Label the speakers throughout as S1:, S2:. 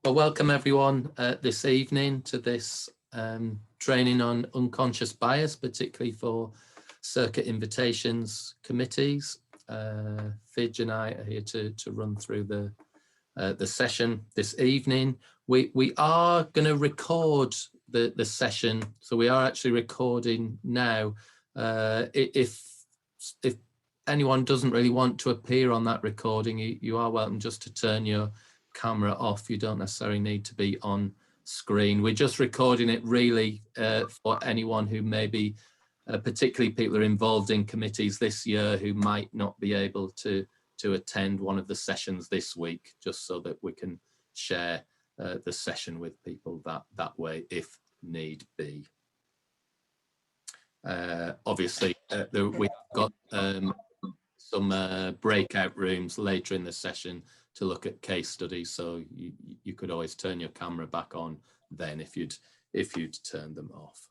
S1: Well, welcome everyone this evening to this training on unconscious bias, particularly for circuit invitations committees. Fidge and I are here to run through the session this evening. We are going to record the session, so we are actually recording now. If anyone doesn't really want to appear on that recording, you are welcome just to turn your camera off. You don't necessarily need to be on screen. We're just recording it really for anyone who maybe, particularly people who are involved in committees this year who might not be able to attend one of the sessions this week, just so that we can share the session with people that way if need be. Obviously, we've got some breakout rooms later in the session to look at case studies, so you could always turn your camera back on then if you'd turn them off.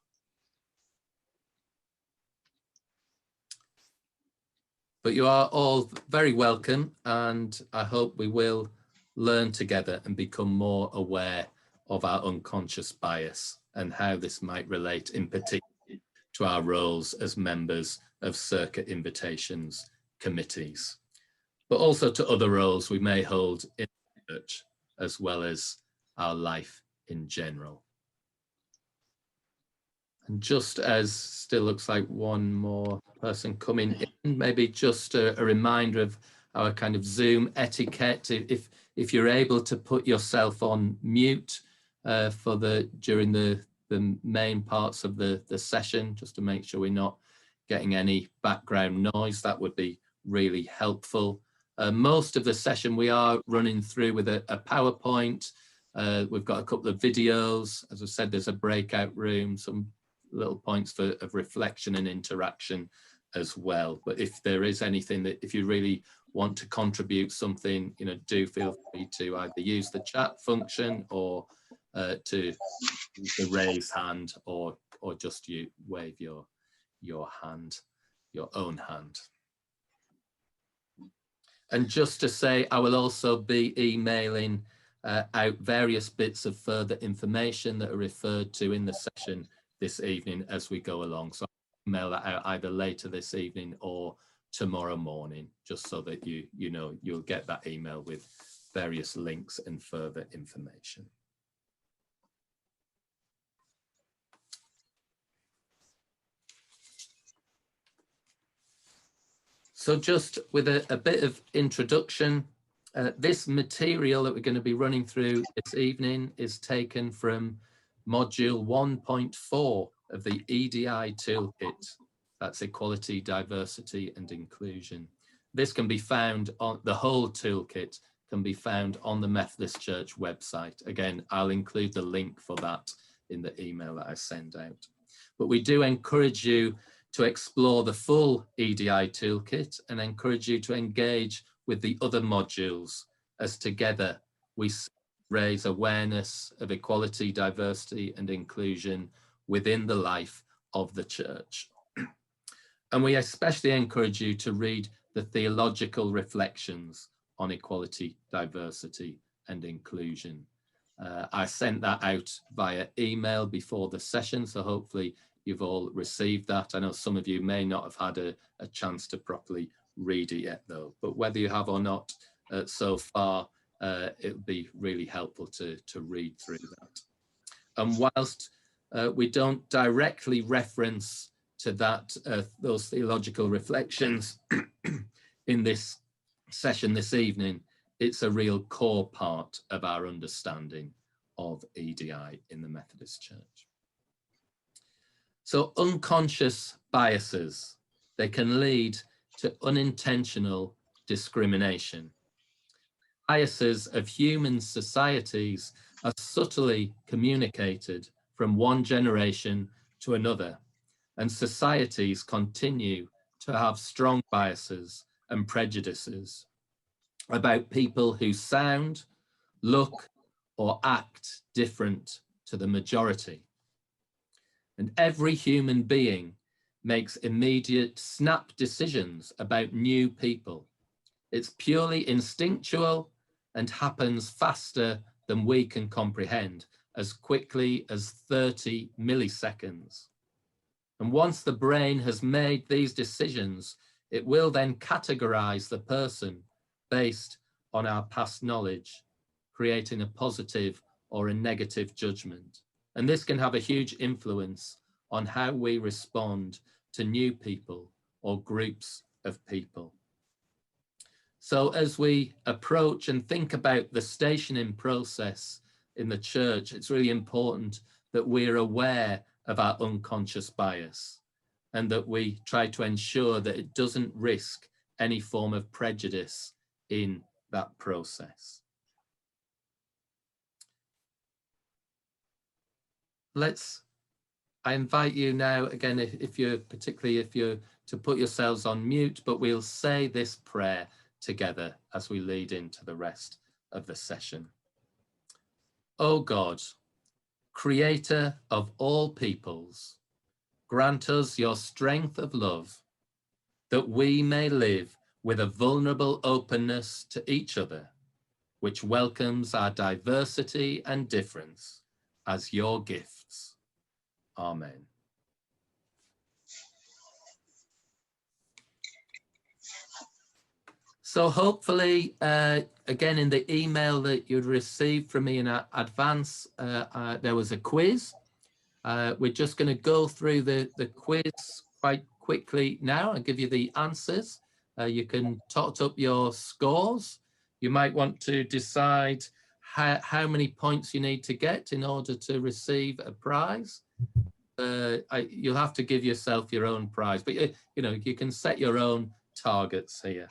S1: But you are all very welcome, and I hope we will learn together and become more aware of our unconscious bias and how this might relate in particular to our roles as members of circuit invitations committees, but also to other roles we may hold in the church, as well as our life in general. And just as still looks like one more person coming in, maybe just a reminder of our kind of Zoom etiquette. If you're able to put yourself on mute during the main parts of the session, just to make sure we're not getting any background noise, that would be really helpful. Most of the session we are running through with a PowerPoint. We've got a couple of videos. As I said, there's a breakout room, some little points of reflection and interaction as well. But if there is anything that, if you really want to contribute something, do feel free to either use the chat function or to raise hand, or just wave your hand, your own hand. And just to say, I will also be emailing out various bits of further information that are referred to in the session this evening as we go along. So I'll email that out either later this evening or tomorrow morning, just so that you'll get that email with various links and further information. So just with a bit of introduction, this material that we're going to be running through this evening is taken from module 1.4 of the EDI toolkit. That's equality, diversity and inclusion. This can be found on the whole toolkit, can be found on the Methodist Church website. Again, I'll include the link for that in the email that I send out. But we do encourage you to explore the full EDI toolkit and encourage you to engage with the other modules, as together we raise awareness of equality, diversity and inclusion within the life of the church. And we especially encourage you to read the theological reflections on equality, diversity and inclusion. I sent that out via email before the session, so hopefully you've all received that. I know some of you may not have had a chance to properly read it yet though, but whether you have or not so far, it would be really helpful to read through that. And whilst we don't directly reference to that, those theological reflections in this session this evening, it's a real core part of our understanding of EDI in the Methodist Church. So unconscious biases, they can lead to unintentional discrimination. Biases of human societies are subtly communicated from one generation to another, and societies continue to have strong biases and prejudices about people who sound, look, or act different to the majority. And every human being makes immediate snap decisions about new people. It's purely instinctual and happens faster than we can comprehend, as quickly as 30 milliseconds. And once the brain has made these decisions, it will then categorize the person based on our past knowledge, creating a positive or a negative judgment. And this can have a huge influence on how we respond to new people or groups of people. So as we approach and think about the stationing process in the church, it's really important that we're aware of our unconscious bias and that we try to ensure that it doesn't risk any form of prejudice in that process. I invite you now, again, if you're to put yourselves on mute, but we'll say this prayer together as we lead into the rest of the session. O God, creator of all peoples, grant us your strength of love, that we may live with a vulnerable openness to each other, which welcomes our diversity and difference as your gifts. Amen. So hopefully, again, in the email that you'd received from me in advance, there was a quiz. We're just going to go through the quiz quite quickly now and give you the answers. You can tot up your scores. You might want to decide how many points you need to get in order to receive a prize. You'll have to give yourself your own prize, but you can set your own targets here.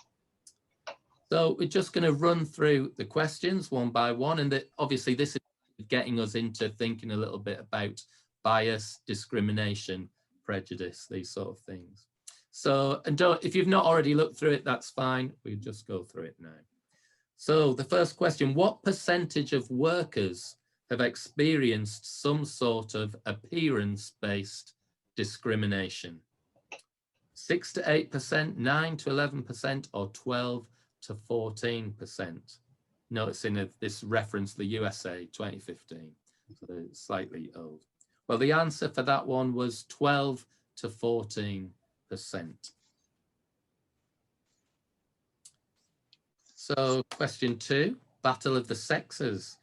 S1: So we're just going to run through the questions one by one, and obviously this is getting us into thinking a little bit about bias, discrimination, prejudice, these sort of things. So, and if you've not already looked through it, that's fine. We'll just go through it now. So the first question, what percentage of workers have experienced some sort of appearance-based discrimination? 6 to 8%, 9 to 11%, or 12 to 14%. Noticing this reference, the USA 2015, so they're slightly old. Well, the answer for that one was 12 to 14%. So question 2, Battle of the Sexes.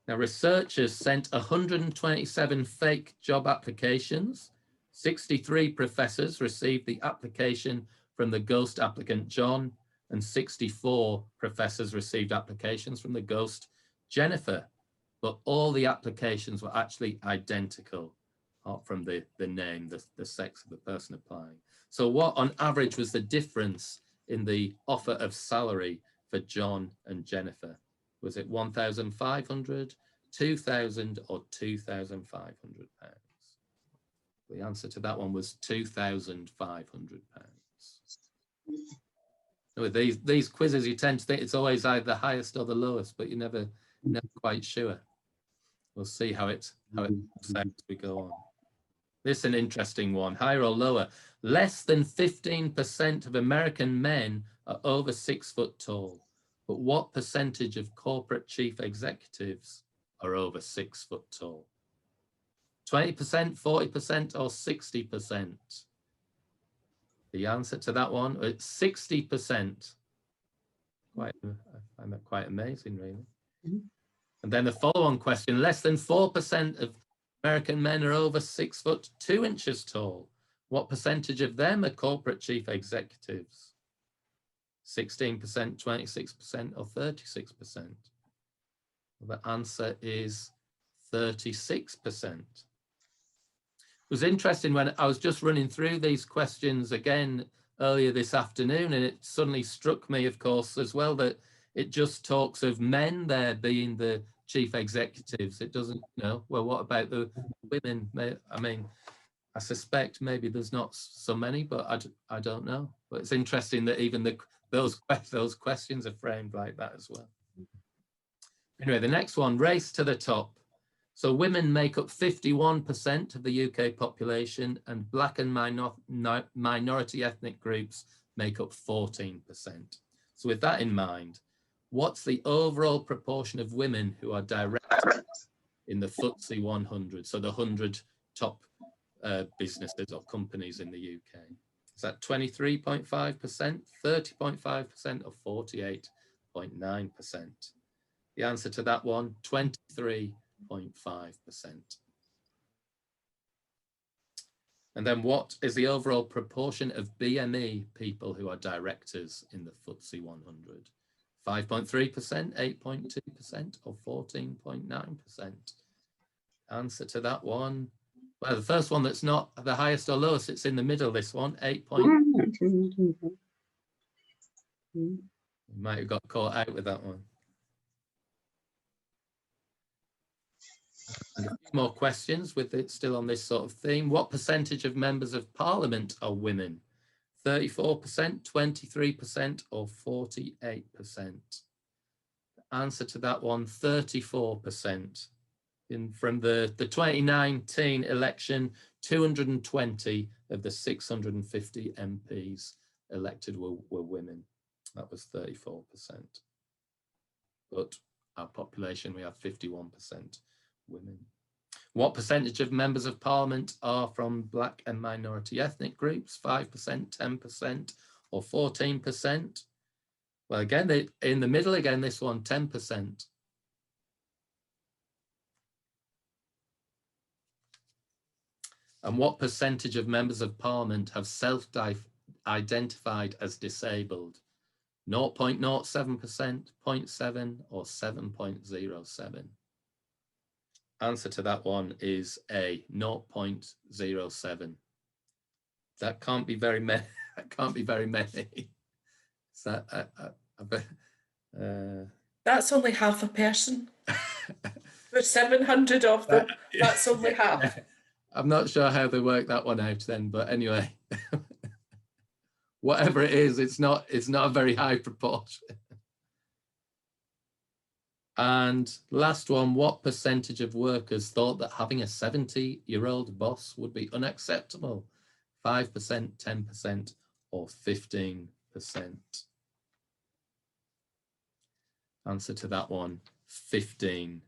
S1: Now, researchers sent 127 fake job applications. 63 professors received the application from the ghost applicant John, and 64 professors received applications from the ghost Jennifer. But all the applications were actually identical, apart from the name, the sex of the person applying. So what on average was the difference in the offer of salary for John and Jennifer? Was it 1,500, 2,000, or 2,500 pounds? The answer to that one was 2,500 pounds. With these quizzes, you tend to think it's always either the highest or the lowest, but you're never quite sure. We'll see how it works out as we go on. This is an interesting one, higher or lower. Less than 15% of American men are over 6 foot tall. But what percentage of corporate chief executives are over 6 foot tall? 20%, 40%, or 60%? The answer to that one is 60%. I find that quite amazing, really. Mm-hmm. And then the follow-on question, less than 4% of American men are over 6 foot 2 inches tall. What percentage of them are corporate chief executives? 16%, 26%, or 36%? Well, the answer is 36%. It was interesting when I was just running through these questions again earlier this afternoon, and it suddenly struck me, of course, as well, that it just talks of men there being the chief executives. It doesn't, well, what about the women? I mean, I suspect maybe there's not so many, but I don't know. But it's interesting that even those questions are framed like that as well. Anyway, the next one, race to the top. So women make up 51% of the UK population, and black and minority ethnic groups make up 14%. So with that in mind, what's the overall proportion of women who are directors in the FTSE 100? So the 100 top businesses or companies in the UK. Is that 23.5%, 30.5%, or 48.9%? The answer to that one, 23.5%. And then what is the overall proportion of BME people who are directors in the FTSE 100? 5.3%, 8.2%, or 14.9%? Answer to that one. Well, the first one that's not the highest or lowest, it's in the middle, this one, 8. You might have got caught out with that one. And a few more questions with it still on this sort of theme. What percentage of members of parliament are women? 34%, 23%, or 48%? Answer to that one, 34%. From the 2019 election, 220 of the 650 MPs elected were women. That was 34%. But our population, we have 51% women. What percentage of members of parliament are from black and minority ethnic groups? 5%, 10%, or 14%? Well, again, in the middle again, this one, 10%. And what percentage of members of parliament have self-identified as disabled? 0.07%, 0.7, or 7.07? Answer to that one is A, 0.07. That can't be very many. That can't be very many. So,
S2: that's only half a person. There's 700 of them. That's only half.
S1: I'm not sure how they work that one out then, but anyway, whatever it is, it's not a very high proportion. And last one, what percentage of workers thought that having a 70-year-old boss would be unacceptable? 5%, 10%, or 15%? Answer to that one, 15%.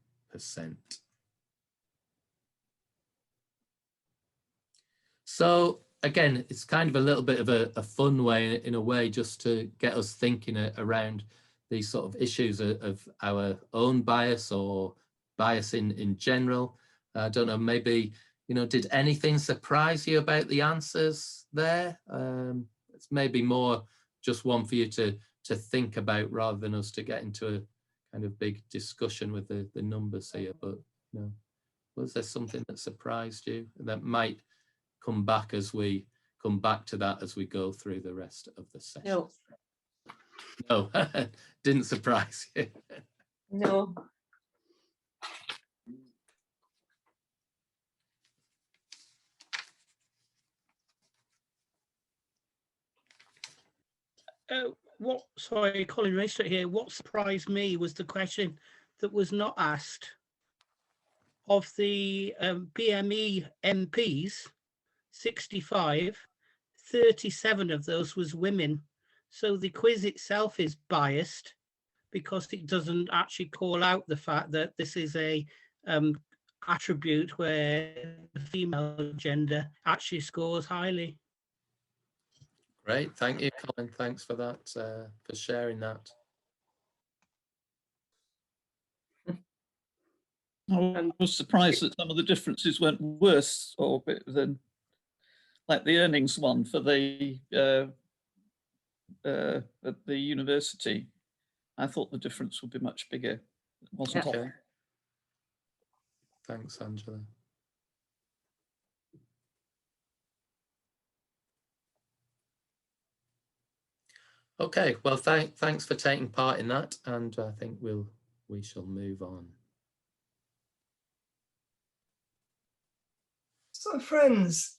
S1: So again, it's kind of a little bit of a fun way, in a way, just to get us thinking around these sort of issues of our own bias or bias in general. I don't know, maybe, did anything surprise you about the answers there? It's maybe more just one for you to think about rather than us to get into a kind of big discussion with the numbers here. But was there something that surprised you that might come back as we come back to that as we go through the rest of the session? No, didn't surprise you.
S2: No.
S3: Sorry, Colin raised it here. What surprised me was the question that was not asked. Of the BME MPs, 65, 37 of those was women. So the quiz itself is biased because it doesn't actually call out the fact that this is a attribute where the female gender actually scores highly.
S1: Great, thank you, Colin. Thanks for that, for sharing that.
S4: I was surprised that some of the differences weren't worse or than, like the earnings one for the at the university. I thought the difference would be much bigger. It wasn't.
S1: Okay. Thanks, Angela. Okay, well, thanks for taking part in that, and I think we shall move on.
S5: So, friends,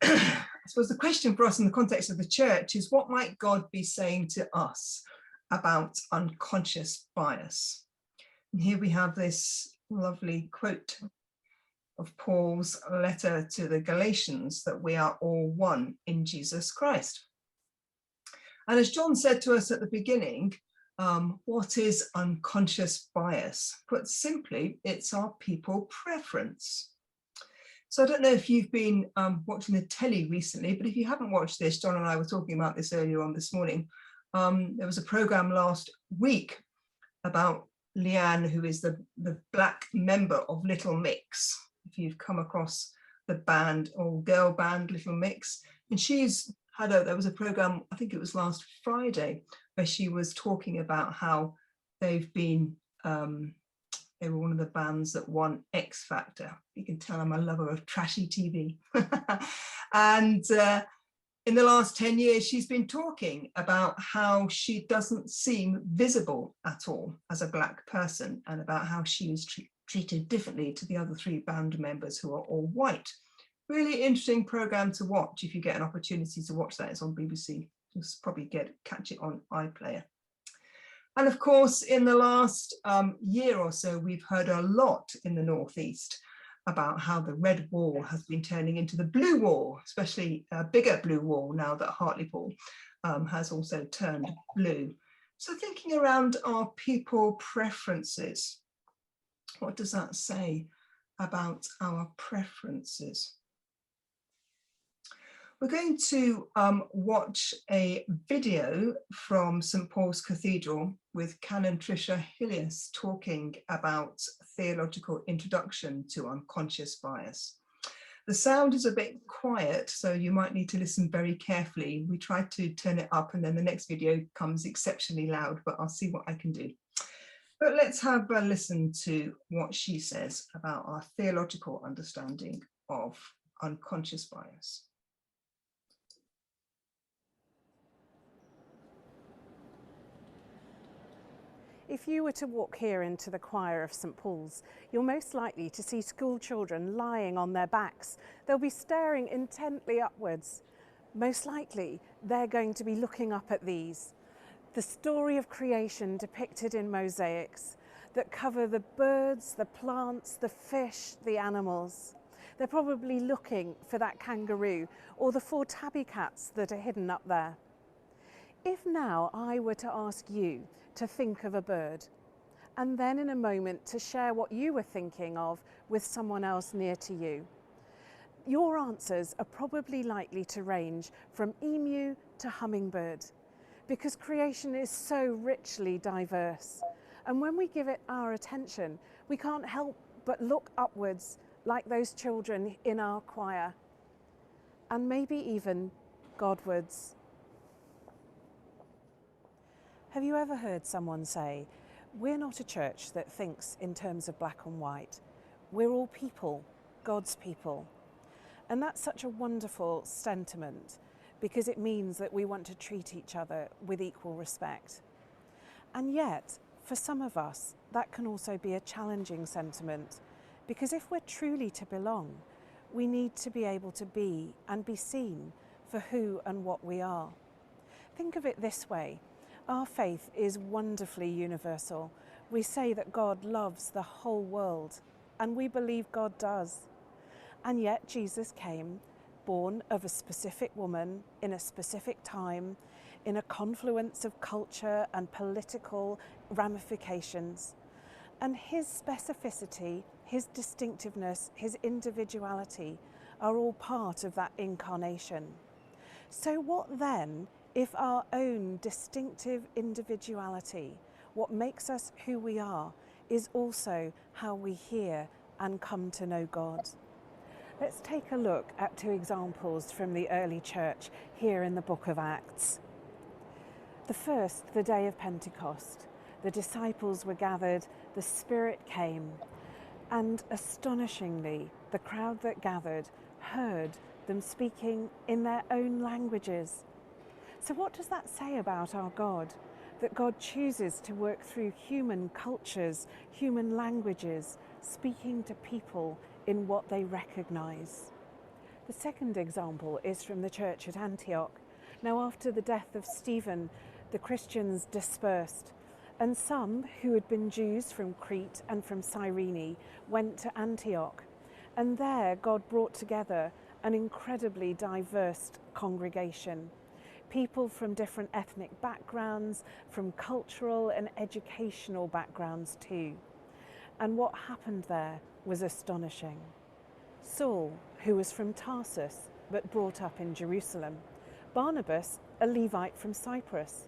S5: I suppose the question for us in the context of the church is, what might God be saying to us about unconscious bias? And here we have this lovely quote of Paul's letter to the Galatians, that we are all one in Jesus Christ. And as John said to us at the beginning, What is unconscious bias? Put simply, it's our people preference. So I don't know if you've been watching the telly recently, but if you haven't watched this, John and I were talking about this earlier on this morning. There was a program last week about Leanne, who is the black member of Little Mix. If you've come across the band or girl band Little Mix, and she's had there was a program, I think it was last Friday, where she was talking about how they've been they were one of the bands that won X Factor. You can tell I'm a lover of trashy TV. And in the last 10 years, she's been talking about how she doesn't seem visible at all as a black person, and about how she is treated differently to the other 3 band members who are all white. Really interesting program to watch if you get an opportunity to watch that. It's on BBC. You'll probably catch it on iPlayer. And of course, in the last year or so, we've heard a lot in the Northeast about how the red wall has been turning into the blue wall, especially a bigger blue wall now that Hartlepool has also turned blue. So thinking around our people preferences, what does that say about our preferences? We're going to watch a video from St Paul's Cathedral with Canon Tricia Hillias talking about theological introduction to unconscious bias. The sound is a bit quiet, so you might need to listen very carefully. We tried to turn it up and then the next video comes exceptionally loud, but I'll see what I can do. But let's have a listen to what she says about our theological understanding of unconscious bias.
S6: If you were to walk here into the choir of St Paul's, you're most likely to see school children lying on their backs. They'll be staring intently upwards. Most likely, they're going to be looking up at these. The story of creation depicted in mosaics that cover the birds, the plants, the fish, the animals. They're probably looking for that kangaroo or the 4 tabby cats that are hidden up there. If now I were to ask you to think of a bird, and then in a moment to share what you were thinking of with someone else near to you, your answers are probably likely to range from emu to hummingbird, because creation is so richly diverse. And when we give it our attention, we can't help but look upwards like those children in our choir, and maybe even Godwards. Have you ever heard someone say, we're not a church that thinks in terms of black and white. We're all people, God's people. And that's such a wonderful sentiment, because it means that we want to treat each other with equal respect. And yet, for some of us, that can also be a challenging sentiment, because if we're truly to belong, we need to be able to be and be seen for who and what we are. Think of it this way. Our faith is wonderfully universal. We say that God loves the whole world, and we believe God does. And yet Jesus came, born of a specific woman, in a specific time, in a confluence of culture and political ramifications. And his specificity, his distinctiveness, his individuality are all part of that incarnation. So what then if our own distinctive individuality, what makes us who we are, is also how we hear and come to know God? Let's take a look at 2 examples from the early church here in the book of Acts. The first, the day of Pentecost. The disciples were gathered, the Spirit came, and astonishingly, the crowd that gathered heard them speaking in their own languages. So what does that say about our God? That God chooses to work through human cultures, human languages, speaking to people in what they recognize. The second example is from the church at Antioch. Now, after the death of Stephen, the Christians dispersed, and some who had been Jews from Crete and from Cyrene went to Antioch. And there God brought together an incredibly diverse congregation. people from different ethnic backgrounds, from cultural and educational backgrounds too. And what happened there was astonishing. Saul, who was from Tarsus but brought up in Jerusalem, Barnabas, a Levite from Cyprus,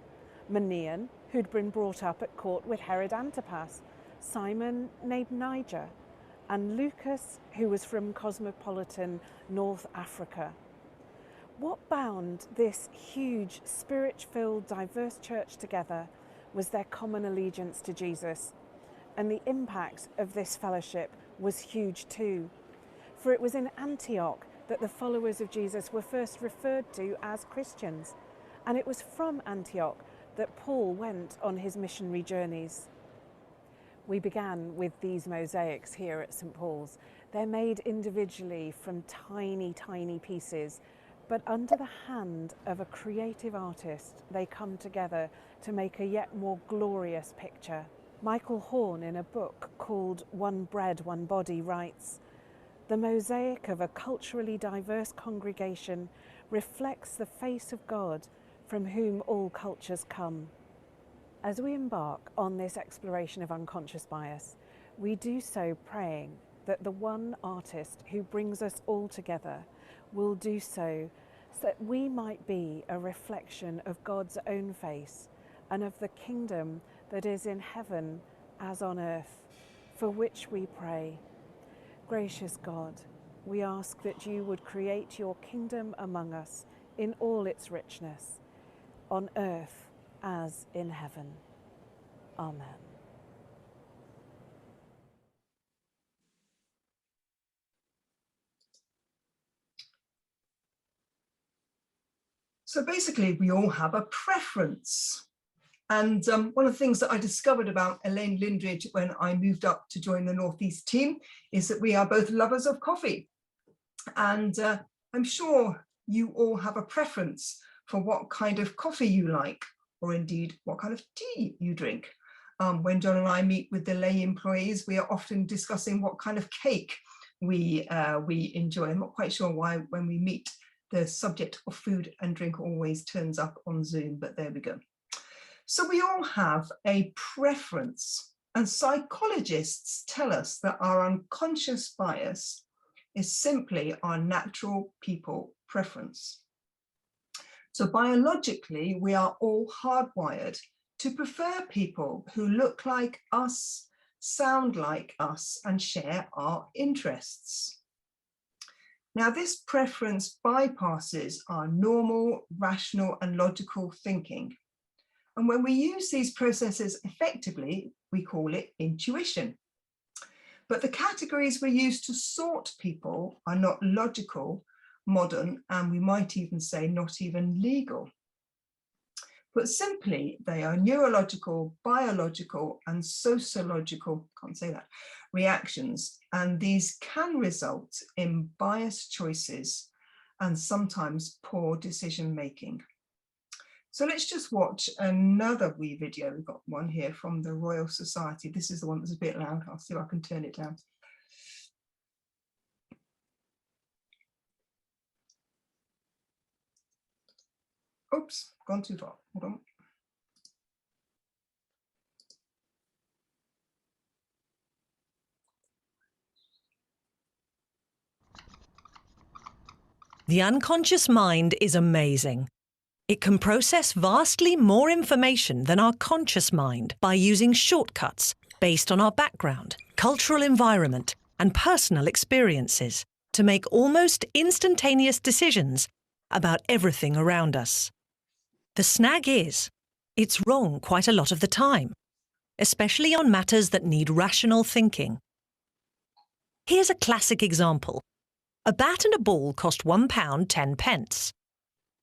S6: Manaen, who'd been brought up at court with Herod Antipas, Simon named Niger, and Lucas, who was from cosmopolitan North Africa. What bound this huge, spirit-filled, diverse church together was their common allegiance to Jesus. And the impact of this fellowship was huge too. For it was in Antioch that the followers of Jesus were first referred to as Christians. And it was from Antioch that Paul went on his missionary journeys. We began with these mosaics here at St. Paul's. They're made individually from tiny, tiny pieces, but under the hand of a creative artist, they come together to make a yet more glorious picture. Michael Horn, in a book called One Bread, One Body, writes, "The mosaic of a culturally diverse congregation reflects the face of God from whom all cultures come." As we embark on this exploration of unconscious bias, we do so praying that the one artist who brings us all together will do so that we might be a reflection of God's own face and of the kingdom that is in heaven as on earth, for which we pray. Gracious God, we ask that you would create your kingdom among us in all its richness, on earth as in heaven. Amen.
S5: So basically, we all have a preference. And one of the things that I discovered about Elaine Lindridge when I moved up to join the Northeast team is that we are both lovers of coffee. And I'm sure you all have a preference for what kind of coffee you like, or indeed what kind of tea you drink. When John and I meet with the lay employees, we are often discussing what kind of cake we enjoy. I'm not quite sure why when we meet, the subject of food and drink always turns up on Zoom, but there we go. So we all have a preference, and psychologists tell us that our unconscious bias is simply our natural people preference. So biologically, we are all hardwired to prefer people who look like us, sound like us, and share our interests. Now, this preference bypasses our normal, rational, and logical thinking. And when we use these processes effectively, we call it intuition. But the categories we use to sort people are not logical, modern, and we might even say not even legal. But simply, they are neurological, biological, and sociological, can't say that, reactions. And these can result in biased choices and sometimes poor decision-making. So let's just watch another wee video. We've got one here from the Royal Society. This is the one that's a bit loud. I'll see if I can turn it down. Oops, gone too far. Hold on.
S7: The unconscious mind is amazing. It can process vastly more information than our conscious mind by using shortcuts based on our background, cultural environment, and personal experiences to make almost instantaneous decisions about everything around us. The snag is, it's wrong quite a lot of the time, especially on matters that need rational thinking. Here's a classic example. A bat and a ball cost £1 10p.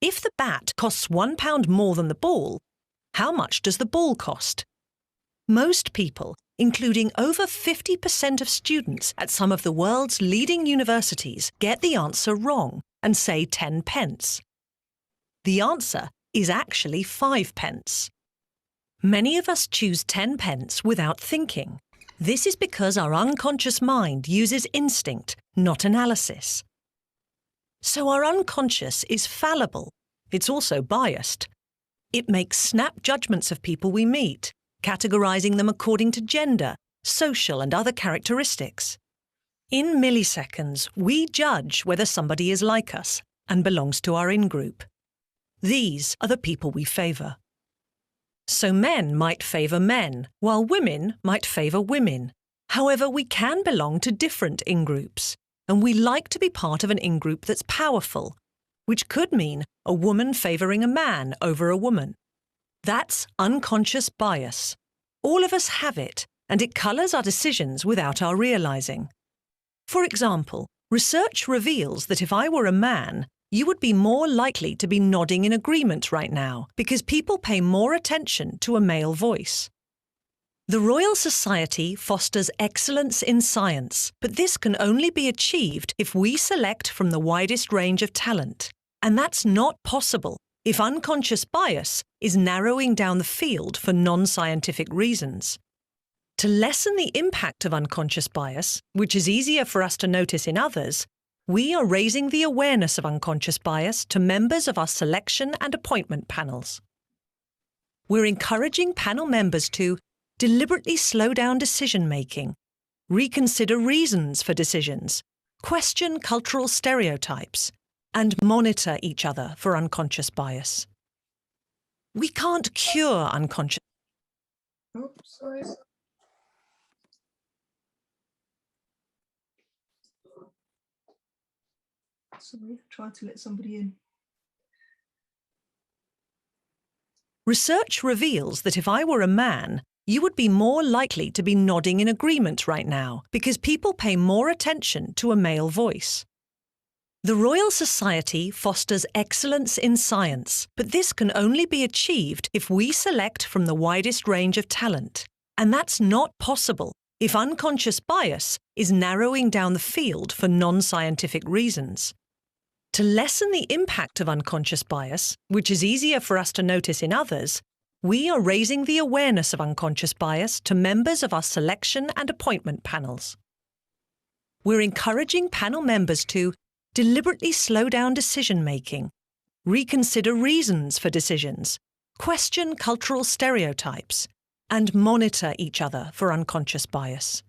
S7: If the bat costs £1 more than the ball, how much does the ball cost? Most people, including over 50% of students at some of the world's leading universities, get the answer wrong and say 10p. The answer is actually 5p. Many of us choose 10p without thinking. This is because our unconscious mind uses instinct, not analysis. So our unconscious is fallible. it's also biased. It makes snap judgments of people we meet, categorizing them according to gender, social and other characteristics. In milliseconds, we judge whether somebody is like us and belongs to our in-group. These are the people we favour. So men might favour men, while women might favour women. However, we can belong to different in-groups, and we like to be part of an in-group that's powerful, which could mean a woman favouring a man over a woman. That's unconscious bias. All of us have it, and it colours our decisions without our realising. For example, research reveals that if I were a man, you would be more likely to be nodding in agreement right now because people pay more attention to a male voice. The Royal Society fosters excellence in science, but this can only be achieved if we select from the widest range of talent. And that's not possible if unconscious bias is narrowing down the field for non-scientific reasons. To lessen the impact of unconscious bias, which is easier for us to notice in others, we are raising the awareness of unconscious bias to members of our selection and appointment panels. We're encouraging panel members to deliberately slow down decision-making, reconsider reasons for decisions, question cultural stereotypes, and monitor each other for unconscious bias. We can't cure unconscious.
S5: Oh, sorry. Sorry, trying to let somebody in.
S7: Research reveals that if I were a man, you would be more likely to be nodding in agreement right now because people pay more attention to a male voice. The Royal Society fosters excellence in science, but this can only be achieved if we select from the widest range of talent. And that's not possible if unconscious bias is narrowing down the field for non-scientific reasons. To lessen the impact of unconscious bias, which is easier for us to notice in others, we are raising the awareness of unconscious bias to members of our selection and appointment panels. We're encouraging panel members to deliberately slow down decision-making, reconsider reasons for decisions, question cultural stereotypes, and monitor each other for unconscious bias.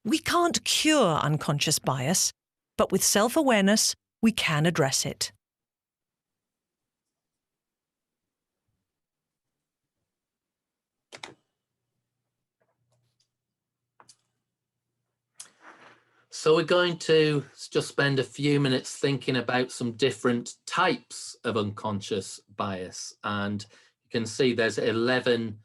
S7: We can't cure unconscious bias, but with self-awareness, we can address it.
S1: So we're going to just spend a few minutes thinking about some different types of unconscious bias. And you can see there's 11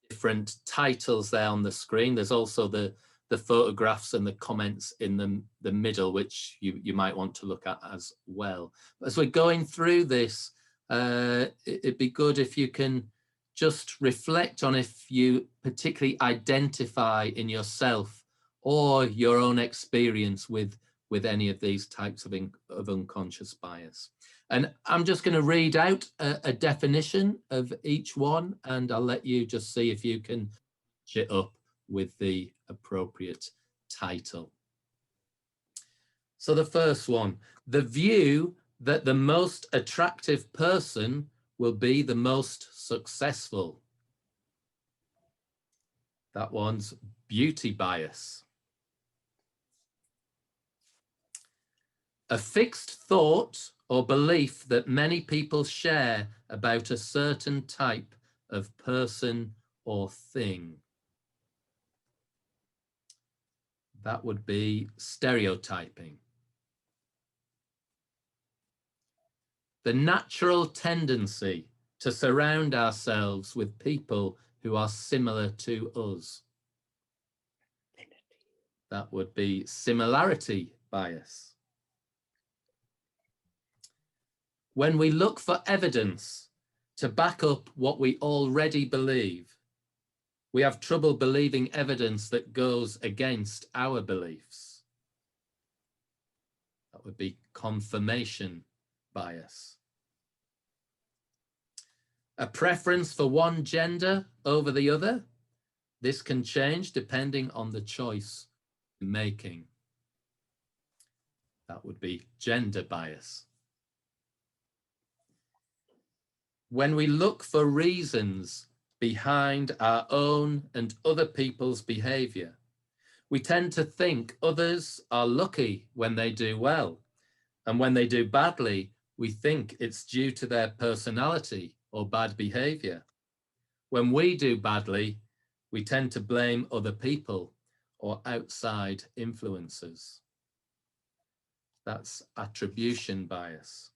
S1: different titles there on the screen. There's also the photographs and the comments in the middle, which you might want to look at as well. As we're going through this, it'd be good if you can just reflect on if you particularly identify in yourself or your own experience with any of these types of unconscious bias. And I'm just going to read out a definition of each one, and I'll let you just see if you can match it up with the appropriate title. So the first one, the view that the most attractive person will be the most successful. That one's beauty bias. A fixed thought or belief that many people share about a certain type of person or thing. That would be stereotyping. The natural tendency to surround ourselves with people who are similar to us. That would be similarity bias. When we look for evidence to back up what we already believe, we have trouble believing evidence that goes against our beliefs. That would be confirmation bias. A preference for one gender over the other. This can change depending on the choice you're making. That would be gender bias. When we look for reasons behind our own and other people's behavior, we tend to think others are lucky when they do well, and when they do badly, we think it's due to their personality or bad behavior. When we do badly, we tend to blame other people or outside influences. That's attribution bias.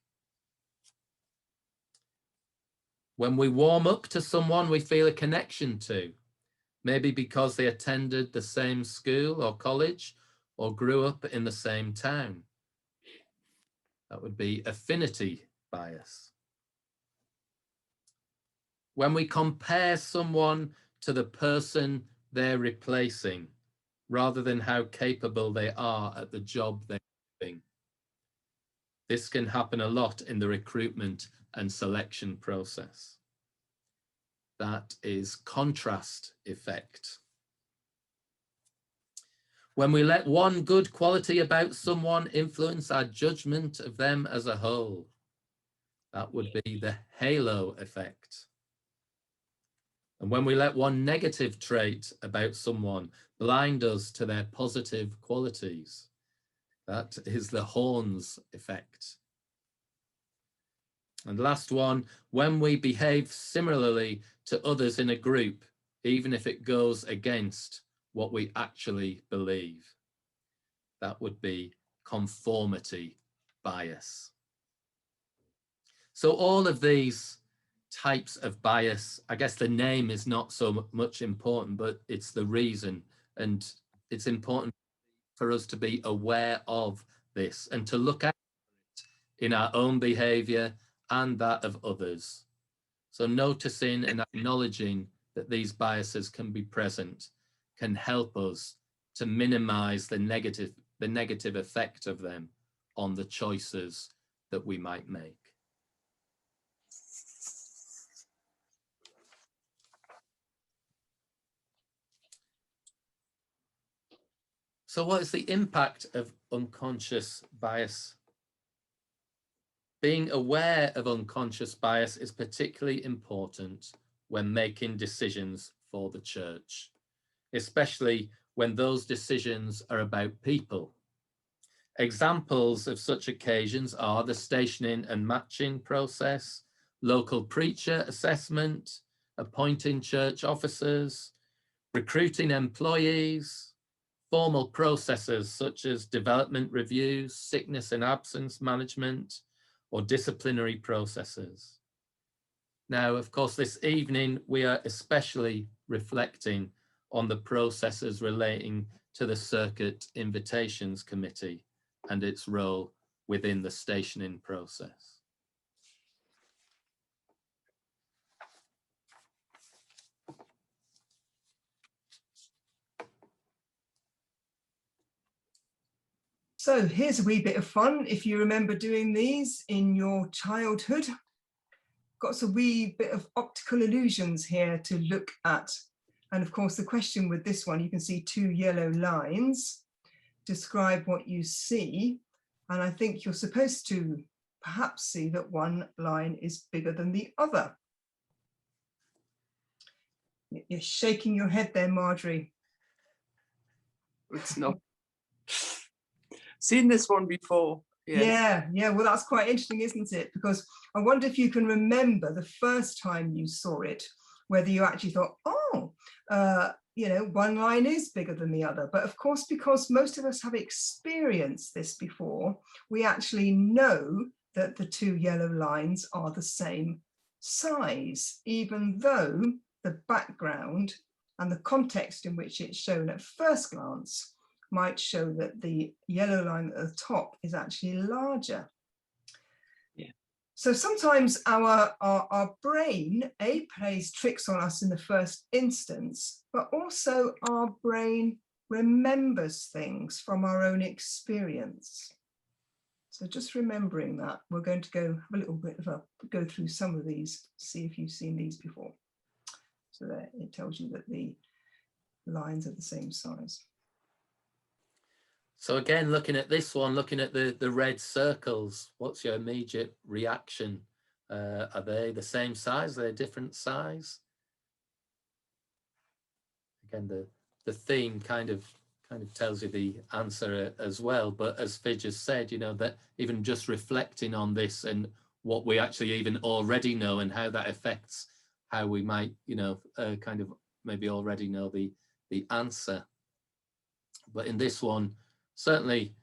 S1: When we warm up to someone we feel a connection to, maybe because they attended the same school or college or grew up in the same town. That would be affinity bias. When we compare someone to the person they're replacing, rather than how capable they are at the job they're doing. This can happen a lot in the recruitment and selection process. That is contrast effect. When we let one good quality about someone influence our judgment of them as a whole, that would be the halo effect. And when we let one negative trait about someone blind us to their positive qualities, that is the horns effect. And last one, when we behave similarly to others in a group, even if it goes against what we actually believe, that would be conformity bias. So all of these types of bias, I guess the name is not so much important, but it's the reason. And it's important for us to be aware of this and to look at it in our own behavior and that of others. So noticing and acknowledging that these biases can be present can help us to minimize the negative effect of them on the choices that we might make. So what is the impact of unconscious bias? Being aware of unconscious bias is particularly important when making decisions for the church, especially when those decisions are about people. Examples of such occasions are the stationing and matching process, local preacher assessment, appointing church officers, recruiting employees, formal processes such as development reviews, sickness and absence management, or disciplinary processes. Now, of course, this evening, we are especially reflecting on the processes relating to the Circuit Invitations Committee and its role within the stationing process.
S5: So here's a wee bit of fun. If you remember doing these in your childhood, got a wee bit of optical illusions here to look at. And of course, the question with this one, you can see two yellow lines, describe what you see. And I think you're supposed to perhaps see that one line is bigger than the other. You're shaking your head there, Marjorie.
S2: It's not. Seen this one before. Yes.
S5: Yeah, well, that's quite interesting, isn't it? Because I wonder if you can remember the first time you saw it, whether you actually thought, oh, you know, one line is bigger than the other. But of course, because most of us have experienced this before, we actually know that the two yellow lines are the same size, even though the background and the context in which it's shown at first glance might show that the yellow line at the top is actually larger.
S2: Yeah.
S5: So sometimes our brain, plays tricks on us in the first instance, but also our brain remembers things from our own experience. So just remembering that, we're going to go have a little bit of go through some of these, see if you've seen these before. So there it tells you that the lines are the same size.
S1: So again, looking at this one, looking at the red circles, what's your immediate reaction? Are they the same size? Are they a different size? Again, the theme kind of tells you the answer as well. But as Fidge has said, you know, that even just reflecting on this and what we actually even already know and how that affects how we might, you know, kind of maybe already know the answer. But in this one, certainly,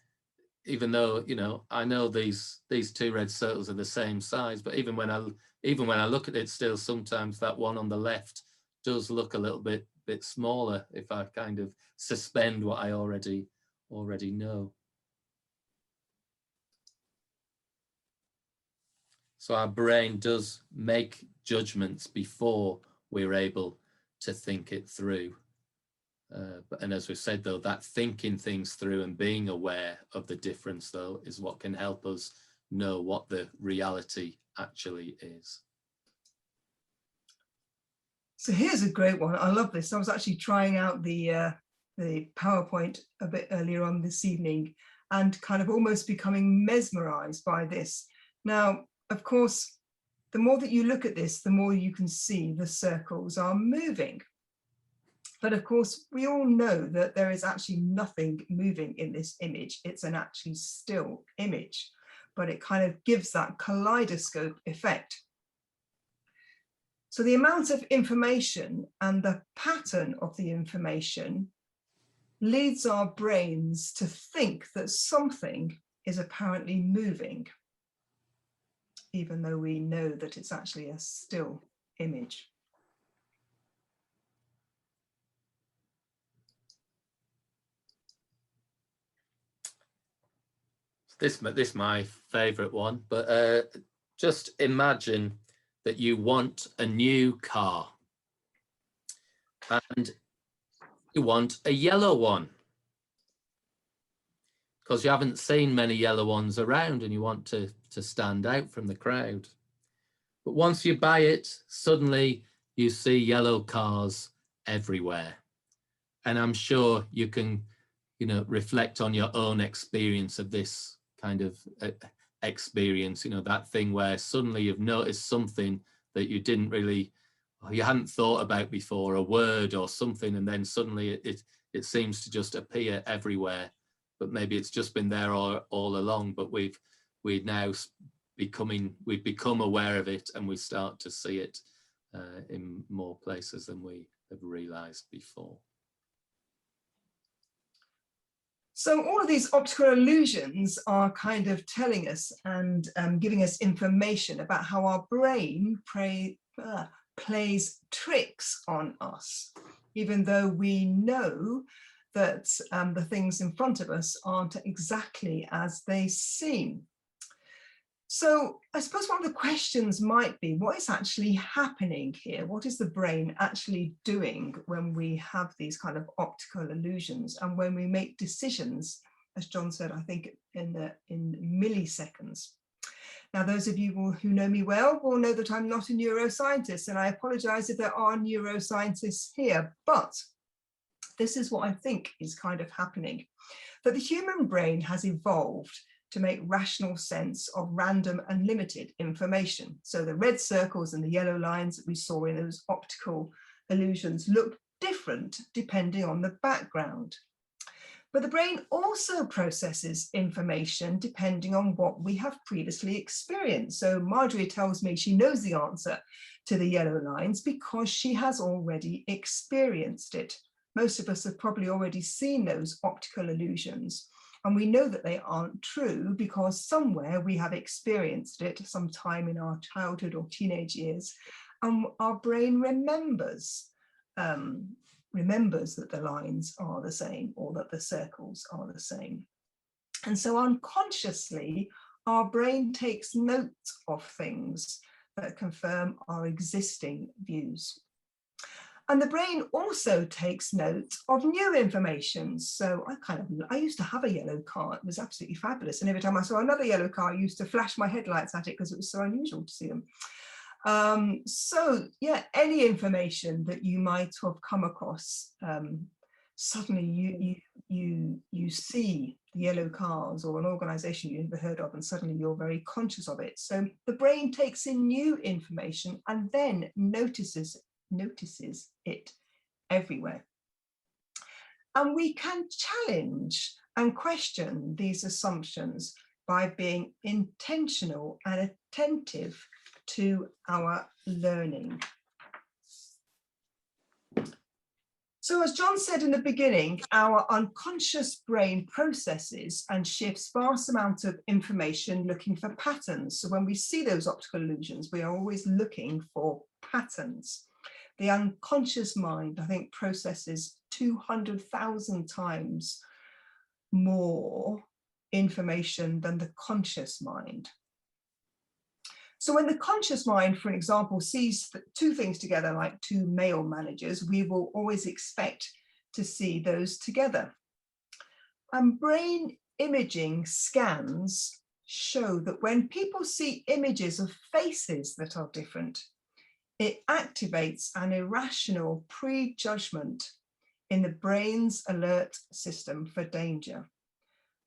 S1: even though, you know, I know these two red circles are the same size, but even when I look at it, still sometimes that one on the left does look a little bit smaller if I kind of suspend what I already know. So our brain does make judgments before we're able to think it through. And as we said, though, that thinking things through and being aware of the difference, though, is what can help us know what the reality actually is.
S5: So here's a great one. I love this. I was actually trying out the PowerPoint a bit earlier on this evening and kind of almost becoming mesmerized by this. Now, of course, the more that you look at this, the more you can see the circles are moving. But of course, we all know that there is actually nothing moving in this image. It's an actually still image, but it kind of gives that kaleidoscope effect. So the amount of information and the pattern of the information leads our brains to think that something is apparently moving, even though we know that it's actually a still image.
S1: This is my favorite one, but just imagine that you want a new car and you want a yellow one because you haven't seen many yellow ones around and you want to stand out from the crowd. But once you buy it, suddenly you see yellow cars everywhere. And I'm sure you can, you know, reflect on your own experience of this kind of experience, you know, that thing where suddenly you've noticed something that you didn't really, or you hadn't thought about before, a word or something, and then suddenly it seems to just appear everywhere. But maybe it's just been there all along, but we've become aware of it, and we start to see it in more places than we have realized before.
S5: So all of these optical illusions are kind of telling us and giving us information about how our brain plays tricks on us, even though we know that the things in front of us aren't exactly as they seem. So I suppose one of the questions might be, what is actually happening here? What is the brain actually doing when we have these kind of optical illusions and when we make decisions, as John said, I think in milliseconds? Now, those of you who know me well will know that I'm not a neuroscientist, and I apologize if there are neuroscientists here, but this is what I think is kind of happening, that the human brain has evolved to make rational sense of random and limited information. So the red circles and the yellow lines that we saw in those optical illusions look different depending on the background. But the brain also processes information depending on what we have previously experienced. So Marjorie tells me she knows the answer to the yellow lines because she has already experienced it. Most of us have probably already seen those optical illusions. And we know that they aren't true because somewhere we have experienced it sometime in our childhood or teenage years, and our brain remembers that the lines are the same or that the circles are the same. And so unconsciously, our brain takes note of things that confirm our existing views. And the brain also takes note of new information. So I used to have a yellow car. It was absolutely fabulous. And every time I saw another yellow car, I used to flash my headlights at it because it was so unusual to see them. So yeah, any information that you might have come across, suddenly you see yellow cars or an organization you never heard of, and suddenly you're very conscious of it. So the brain takes in new information and then notices it everywhere. And we can challenge and question these assumptions by being intentional and attentive to our learning. So as John said in the beginning, our unconscious brain processes and shifts vast amounts of information looking for patterns. So when we see those optical illusions, we are always looking for patterns. The unconscious mind, I think, processes 200,000 times more information than the conscious mind. So when the conscious mind, for example, sees two things together, like two mail managers, we will always expect to see those together. And brain imaging scans show that when people see images of faces that are different, it activates an irrational prejudgment in the brain's alert system for danger.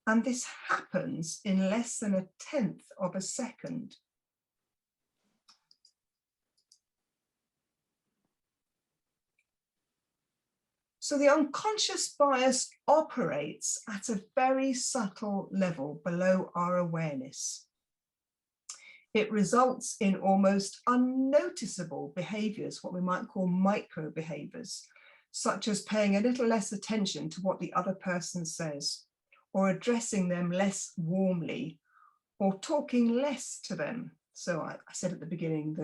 S5: And this happens in less than 1/10 of a second. So the unconscious bias operates at a very subtle level below our awareness. It results in almost unnoticeable behaviors, what we might call micro behaviors, such as paying a little less attention to what the other person says, or addressing them less warmly, or talking less to them. So I said at the beginning,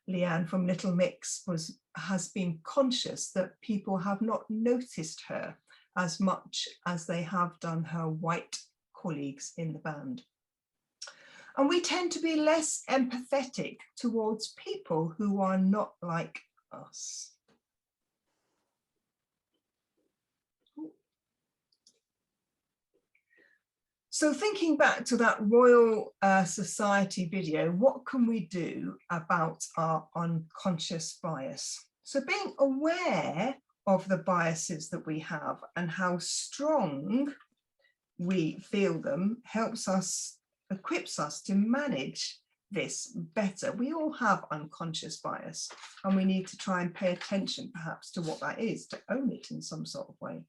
S5: Leanne from Little Mix has been conscious that people have not noticed her as much as they have done her white colleagues in the band. And we tend to be less empathetic towards people who are not like us. So thinking back to that Royal Society video, what can we do about our unconscious bias? So being aware of the biases that we have and how strong we feel them equips us to manage this better. We all have unconscious bias, and we need to try and pay attention perhaps to what that is, to own it in some sort of way.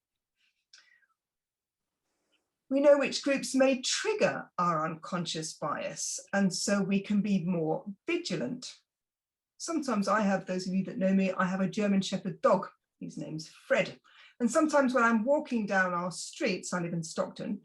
S5: We know which groups may trigger our unconscious bias, and so we can be more vigilant. Sometimes I have, those of you that know me, I have a German Shepherd dog. His name's Fred. And sometimes when I'm walking down our streets, I live in Stockton,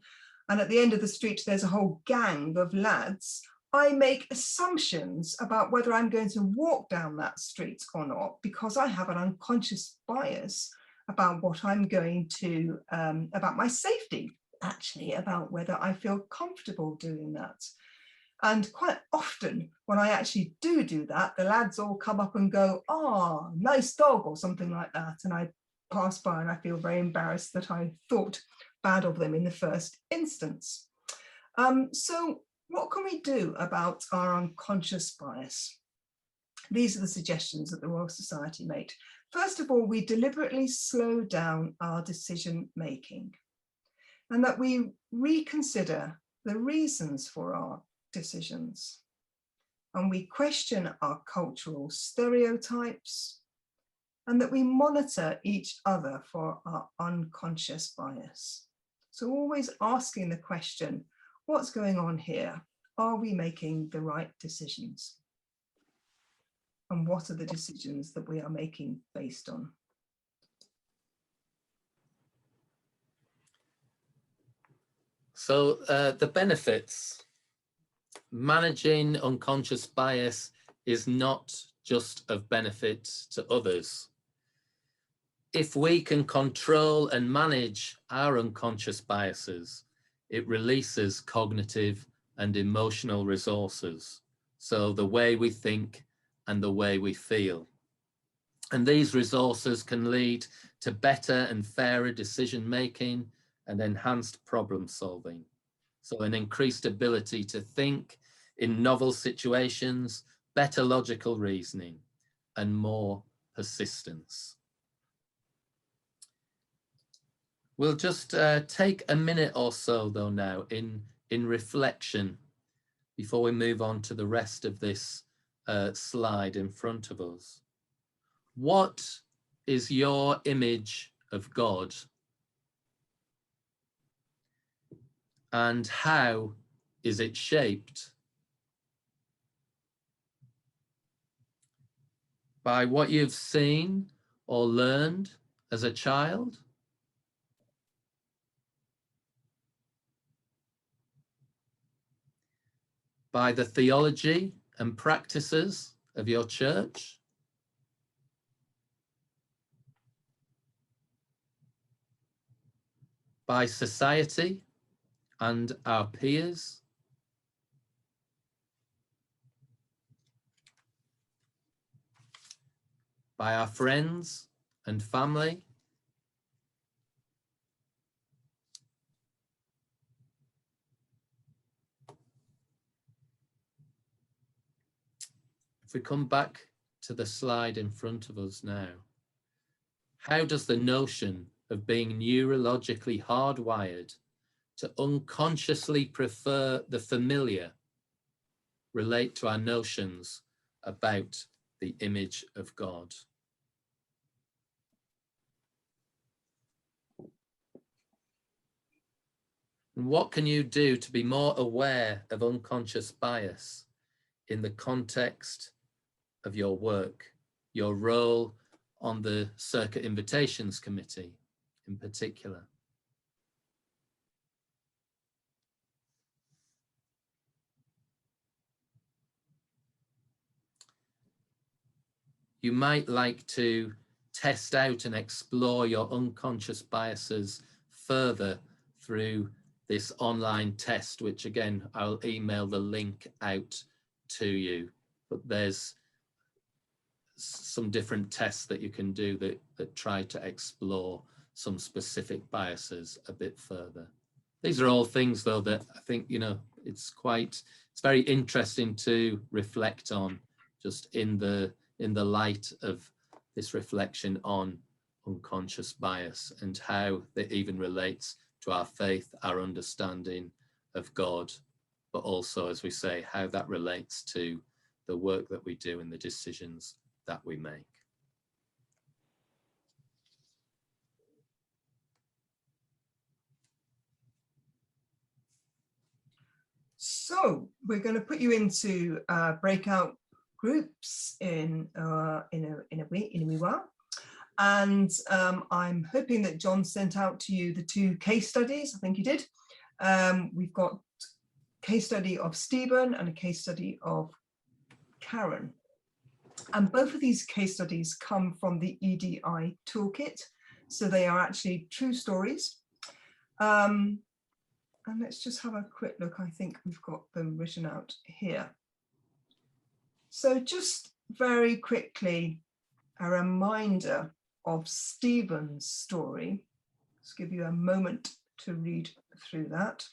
S5: and at the end of the street, there's a whole gang of lads, I make assumptions about whether I'm going to walk down that street or not, because I have an unconscious bias about what I'm going to, about my safety, actually, about whether I feel comfortable doing that. And quite often when I actually do that, the lads all come up and go, "Oh, nice dog," or something like that. And I pass by and I feel very embarrassed that I thought bad of them in the first instance. So what can we do about our unconscious bias? These are the suggestions that the Royal Society made. First of all, we deliberately slow down our decision making, and that we reconsider the reasons for our decisions, and we question our cultural stereotypes, and that we monitor each other for our unconscious bias. So always asking the question, what's going on here? Are we making the right decisions? And what are the decisions that we are making based on?
S1: So the benefits. Managing unconscious bias is not just of benefit to others. If we can control and manage our unconscious biases, it releases cognitive and emotional resources. So the way we think and the way we feel. And these resources can lead to better and fairer decision making and enhanced problem solving. So an increased ability to think in novel situations, better logical reasoning, and more persistence. We'll just take a minute or so though now in reflection before we move on to the rest of this slide in front of us. What is your image of God? And how is it shaped? By what you've seen or learned as a child? By the theology and practices of your church? By society and our peers? By our friends and family? If we come back to the slide in front of us now, how does the notion of being neurologically hardwired to unconsciously prefer the familiar relate to our notions about the image of God? And what can you do to be more aware of unconscious bias in the context of your work, your role on the Circuit Invitations Committee in particular? You might like to test out and explore your unconscious biases further through this online test, which again, I'll email the link out to you. But there's some different tests that you can do that try to explore some specific biases a bit further. These are all things though that I think, you know, it's very interesting to reflect on, just in the light of this reflection on unconscious bias and how that even relates to our faith, our understanding of God, but also, as we say, how that relates to the work that we do and the decisions that we make.
S5: So we're going to put you into breakout groups in a wee while, and I'm hoping that John sent out to you the 2 case studies. I think he did. We've got a case study of Stephen and a case study of Karen, and both of these case studies come from the EDI toolkit, so they are actually true stories. And let's just have a quick look. I think we've got them written out here. So just very quickly, a reminder of Stephen's story. Let's give you a moment to read through that.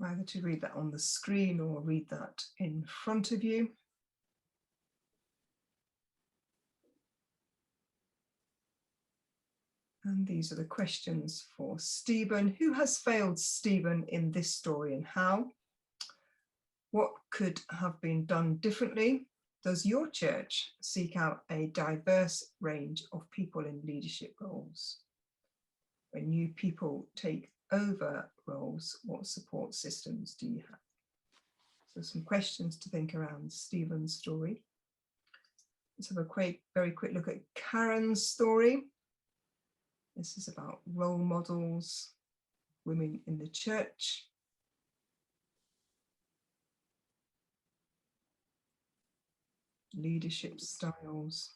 S5: Either to read that on the screen or read that in front of you. And these are the questions for Stephen. Who has failed Stephen in this story and how? What could have been done differently? Does your church seek out a diverse range of people in leadership roles? When new people take over roles, what support systems do you have? So some questions to think around Stephen's story. Let's have a very quick look at Karen's story. This is about role models, women in the church. Leadership styles.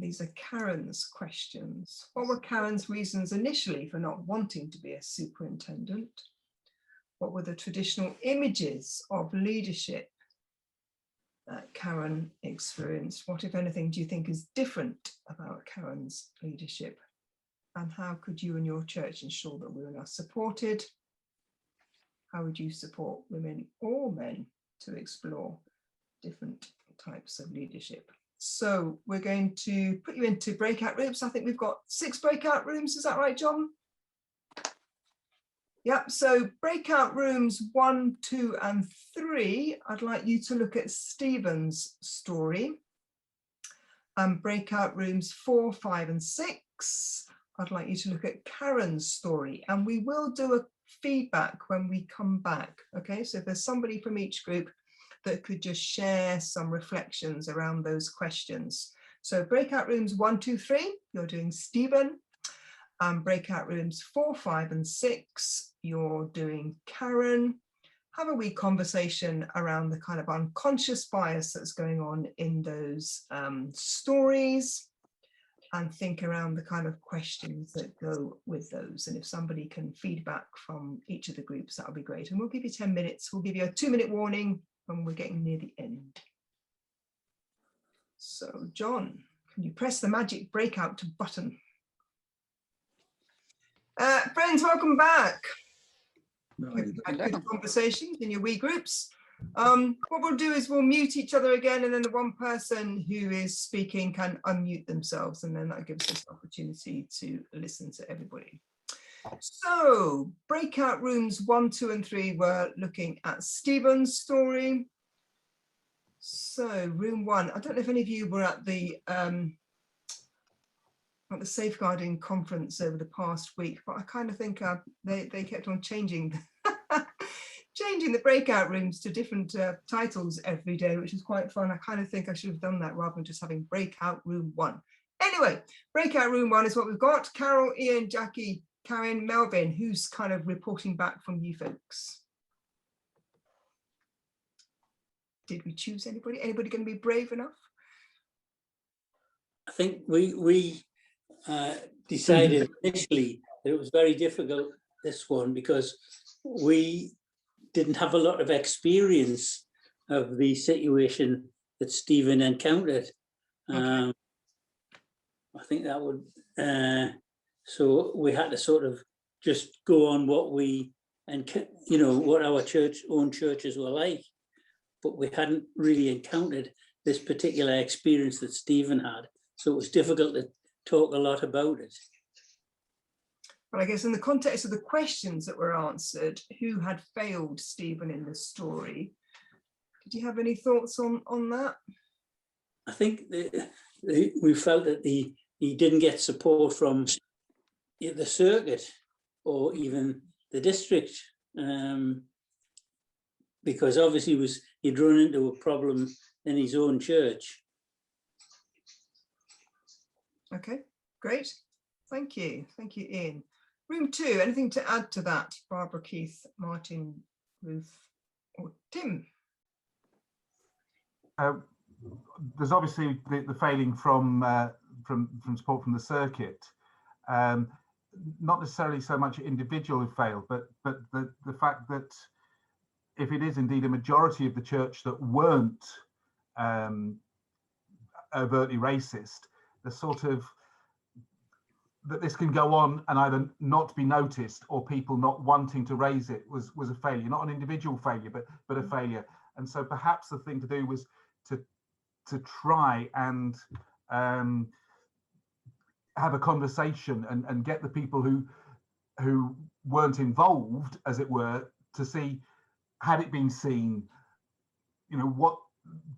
S5: these are Karen's questions. What were Karen's reasons initially for not wanting to be a superintendent? What were the traditional images of leadership that Karen experienced? What, if anything, do you think is different about Karen's leadership? And how could you and your church ensure that women are supported? How would you support women or men to explore different types of leadership? So we're going to put you into breakout rooms. I think we've got 6 breakout rooms. Is that right, John? Yep, so breakout rooms 1, 2, and 3, I'd like you to look at Stephen's story. Breakout rooms 4, 5, and 6, I'd like you to look at Karen's story. And we will do a feedback when we come back. Okay, so if there's somebody from each group that could just share some reflections around those questions. So breakout rooms 1, 2, 3, you're doing Stephen. Breakout rooms 4, 5, and 6, you're doing Karen. Have a wee conversation around the kind of unconscious bias that's going on in those stories, and think around the kind of questions that go with those. And if somebody can feedback from each of the groups, that would be great. And we'll give you 10 minutes. We'll give you a 2-minute warning when we're getting near the end. So John, can you press the magic breakout button? Friends, welcome back. We've had good conversations in your wee groups. What we'll do is we'll mute each other again, and then the one person who is speaking can unmute themselves, and then that gives us an opportunity to listen to everybody. So breakout rooms 1, 2, and 3 were looking at Stephen's story. So room 1, I don't know if any of you were at the safeguarding conference over the past week, but I kind of think they kept on changing changing the breakout rooms to different titles every day, which is quite fun. I kind of think I should have done that rather than just having breakout room 1. Anyway, breakout room 1 is what we've got. Carol, Ian, Jackie, Karen, Melvin, who's kind of reporting back from you folks? Did we choose anybody? Anybody going to be brave enough?
S8: I think we decided initially that it was very difficult, this one, because we didn't have a lot of experience of the situation that Stephen encountered. Okay. I think that would, so we had to sort of just go on what we, and you know, what our own churches were like, but we hadn't really encountered this particular experience that Stephen had. So it was difficult to talk a lot about it.
S5: But I guess in the context of the questions that were answered, who had failed Stephen in the story? Did you have any thoughts on that?
S8: I think we felt that he didn't get support from the circuit or even the district, because obviously he'd run into a problem in his own church.
S5: Okay, great. Thank you, Ian. Room 2, anything to add to that? Barbara, Keith, Martin, Ruth, or Tim?
S9: There's obviously the failing from support from the circuit. Not necessarily so much individual who failed, but the fact that if it is indeed a majority of the church that weren't overtly racist, the sort of that this can go on and either not be noticed or people not wanting to raise it was a failure, not an individual failure, but a failure. And so perhaps the thing to do was to try and have a conversation and get the people who weren't involved, as it were, to see, had it been seen, you know, what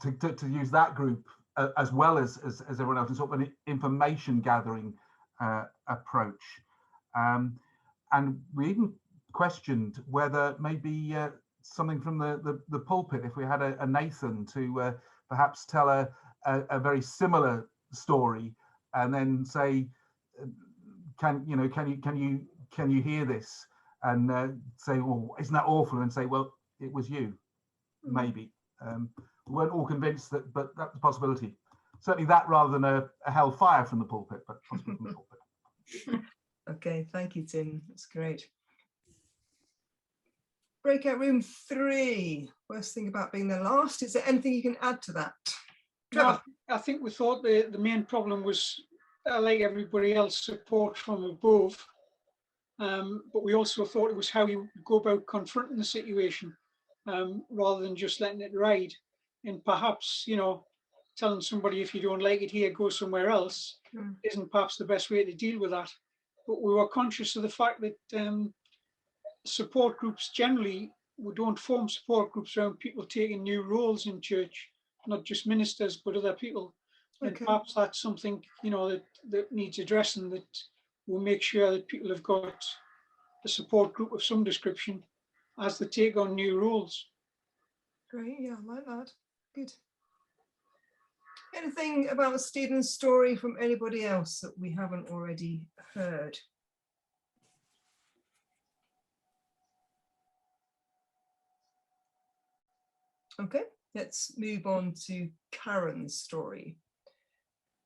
S9: to use that group as well as everyone else, in sort of an information gathering approach. And we even questioned whether maybe something from the pulpit, if we had a Nathan to perhaps tell a very similar story, and then say, can you hear this, and say, well, isn't that awful, and say, well, it was you, maybe. We weren't all convinced that, but that's a possibility. certainly that rather than a hellfire from the pulpit, but possibly from the pulpit.
S5: Okay, thank you, Tim. That's great. Breakout room 3. Worst thing about being the last. Is there anything you can add to that? Trevor?
S10: No, I think we thought the main problem was, like everybody else, support from above. But we also thought it was how you go about confronting the situation, rather than just letting it ride. And perhaps, you know, telling somebody, if you don't like it here, go somewhere else, isn't perhaps the best way to deal with that. But we were conscious of the fact that support groups generally, we don't form support groups around people taking new roles in church, not just ministers, but other people. Okay. And perhaps that's something, you know, that needs addressing, that we'll make sure that people have got a support group of some description as they take on new roles.
S5: Great, yeah, I like that. Good. Anything about Stephen's story from anybody else that we haven't already heard? Okay, let's move on to Karen's story.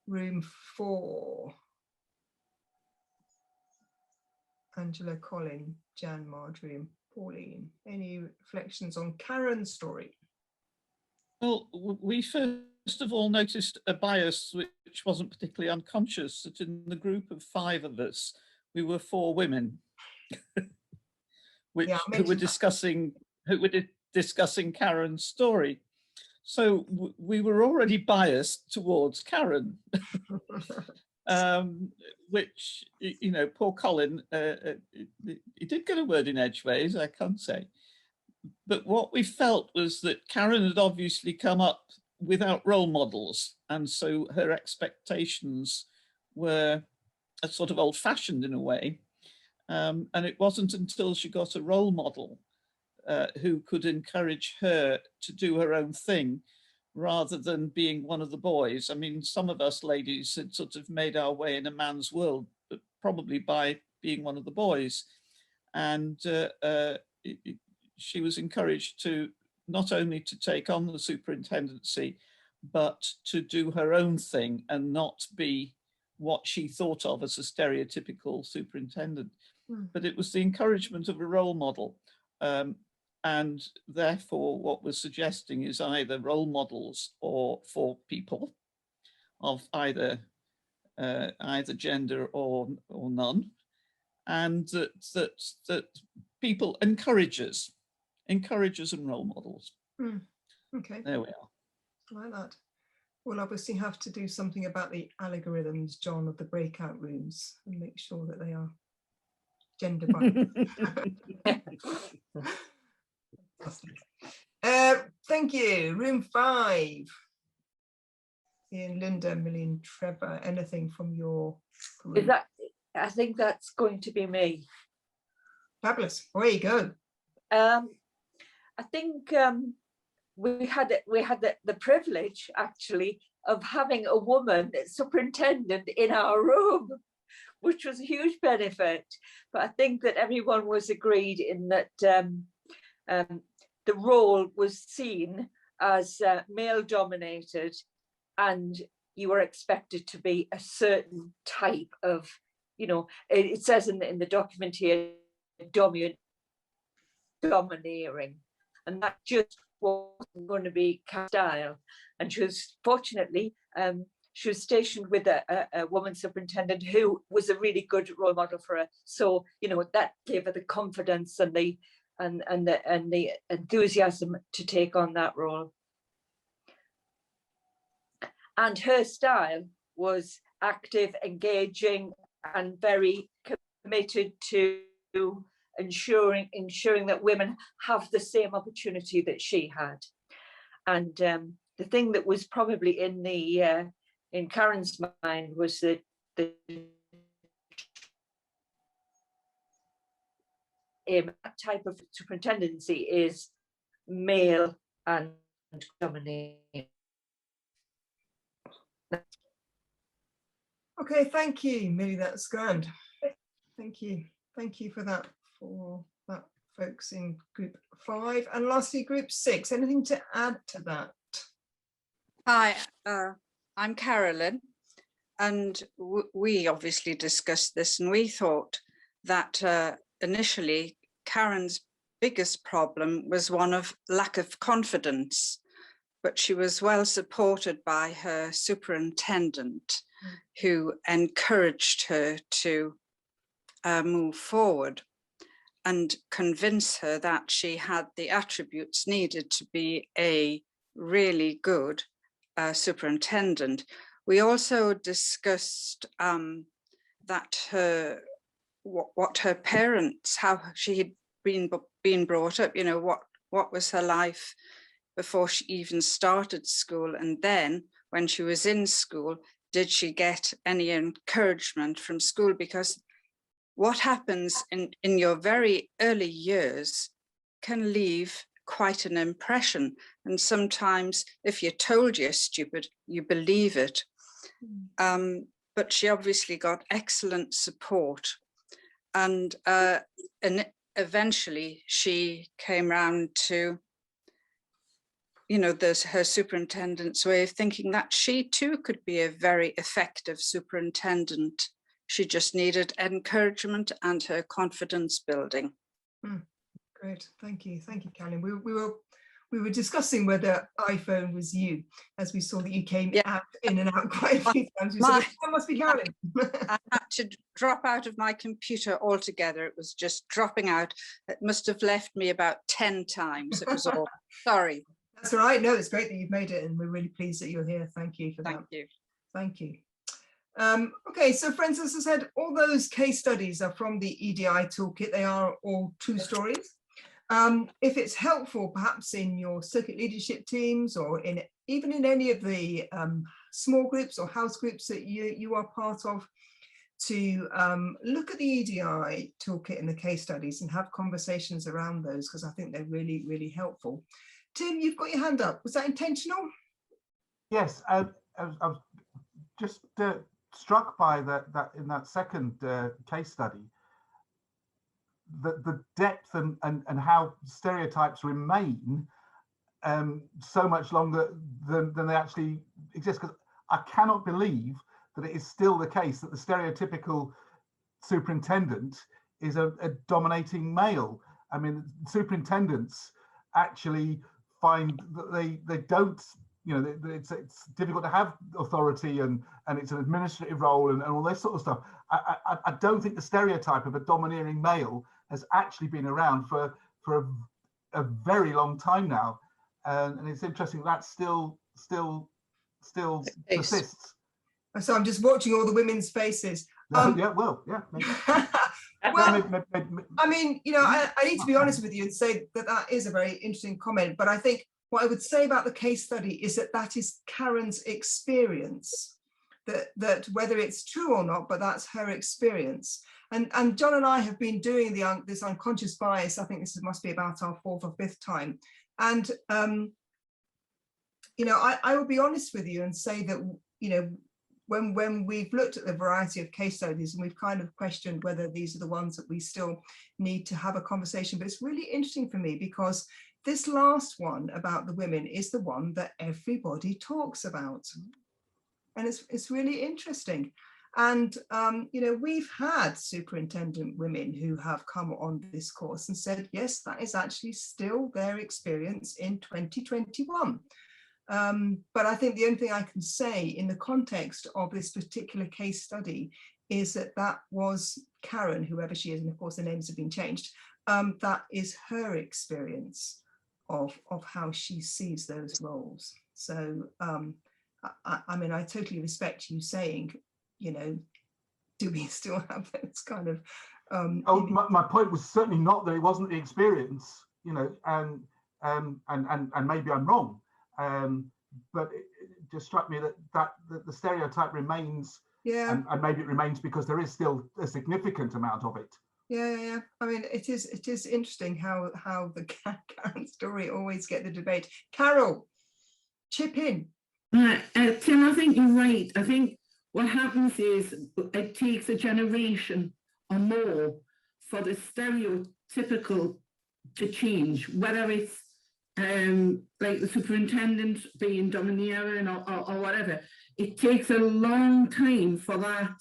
S5: Room 4. Angela, Colin, Jan, Marjorie and Pauline. Any reflections on Karen's story?
S4: Well, we first of all noticed a bias which wasn't particularly unconscious, that in the group of 5 of us, we were 4 women, which who were discussing Karen's story. So we were already biased towards Karen, which, you know, poor Colin, he did get a word in edgeways, I can't say. But what we felt was that Karen had obviously come up without role models, and so her expectations were a sort of old-fashioned in a way. And it wasn't until she got a role model who could encourage her to do her own thing rather than being one of the boys. I mean, some of us ladies had sort of made our way in a man's world, but probably by being one of the boys. And she was encouraged to not only to take on the superintendency, but to do her own thing and not be what she thought of as a stereotypical superintendent. But it was the encouragement of a role model. And therefore, what we're suggesting is either role models or for people of either gender or none, and that people encouragers and role models.
S5: Okay.
S4: There we are.
S5: I like that. We'll obviously have to do something about the algorithms, John, of the breakout rooms and make sure that they are gender balanced. Thank you. Room 5. Ian, Linda, Millie and Trevor, anything from your group?
S11: Is that, I think that's going to be me.
S5: Fabulous. Away you go.
S11: I think we had the privilege actually of having a woman superintendent in our room, which was a huge benefit. But I think that everyone was agreed in that the role was seen as male dominated, and you were expected to be a certain type of, you know, it says in the document here, domineering, and that just wasn't going to be style. And she was, fortunately, she was stationed with a woman superintendent who was a really good role model for her. So, you know, that gave her the confidence and the enthusiasm to take on that role. And her style was active, engaging, and very committed to ensuring that women have the same opportunity that she had. And the thing that was probably in Karen's mind was that that type of superintendency is male and dominating.
S5: Okay, thank you, Millie. That's grand. Thank you for that, folks in group 5. And lastly, group 6. Anything to add to that?
S12: Hi, I'm Carolyn, and we obviously discussed this, and we thought that initially Karen's biggest problem was one of lack of confidence, but she was well supported by her superintendent, who encouraged her to move forward and convince her that she had the attributes needed to be a really good superintendent. We also discussed that what her parents, how she had been brought up, you know, what was her life before she even started school, and then when she was in school, did she get any encouragement from school? Because what happens in your very early years can leave quite an impression. And sometimes if you're told you're stupid, you believe it. But she obviously got excellent support. And eventually she came round to, you know, her superintendent's way of thinking that she too could be a very effective superintendent. She just needed encouragement and her confidence building.
S5: Great, thank you, Carolyn. We were discussing whether iPhone was you, as we saw that you came out in and out quite a few times. We said, that must be Carolyn.
S12: I had to drop out of my computer altogether. It was just dropping out. It must have left me about 10 times. It was all, sorry.
S5: That's all right. No, it's great that you've made it, and we're really pleased that you're here. Thank you for that.
S12: Thank you.
S5: Thank you. Okay, so friends, as I said, all those case studies are from the EDI toolkit. They are all true stories. If it's helpful, perhaps in your circuit leadership teams, or even in any of the small groups or house groups that you are part of, to look at the EDI toolkit and the case studies and have conversations around those, because I think they're really, really helpful. Tim, you've got your hand up. Was that intentional?
S9: Yes, I was just struck by that in that second case study, the depth and how stereotypes remain so much longer than they actually exist. Because I cannot believe that it is still the case that the stereotypical superintendent is a dominating male. I mean, superintendents actually find that they don't, you know, it's difficult to have authority, and it's an administrative role and all this sort of stuff. I don't think the stereotype of a domineering male has actually been around for a very long time now, and it's interesting that still persists.
S5: So I'm just watching all the women's faces.
S9: Yeah, well, yeah.
S5: Well, I mean, you know, I need to be honest with you and say that is a very interesting comment. But I think what I would say about the case study is that is Karen's experience. That whether it's true or not, but that's her experience. And John and I have been doing this unconscious bias. I think this must be about our 4th or 5th time. And you know, I will be honest with you and say that, you know, when we've looked at the variety of case studies, and we've kind of questioned whether these are the ones that we still need to have a conversation. But it's really interesting for me, because this last one about the women is the one that everybody talks about. And it's really interesting. And, you know, we've had superintendent women who have come on this course and said, yes, that is actually still their experience in 2021. But I think the only thing I can say in the context of this particular case study is that was Karen, whoever she is, and of course the names have been changed, that is her experience of how she sees those roles. So, I mean, I totally respect you saying, you know, do we still have this kind of...
S9: my point was certainly not that it wasn't the experience, you know, and maybe I'm wrong. But it just struck me that the stereotype remains, and maybe it remains because there is still a significant amount of it.
S5: Yeah. I mean, it is interesting how the Karen story always get the debate. Carol, chip in.
S13: Tim, I think you're right. I think what happens is it takes a generation or more for the stereotypical to change, whether it's like the superintendent being domineering or whatever. it takes a long time for that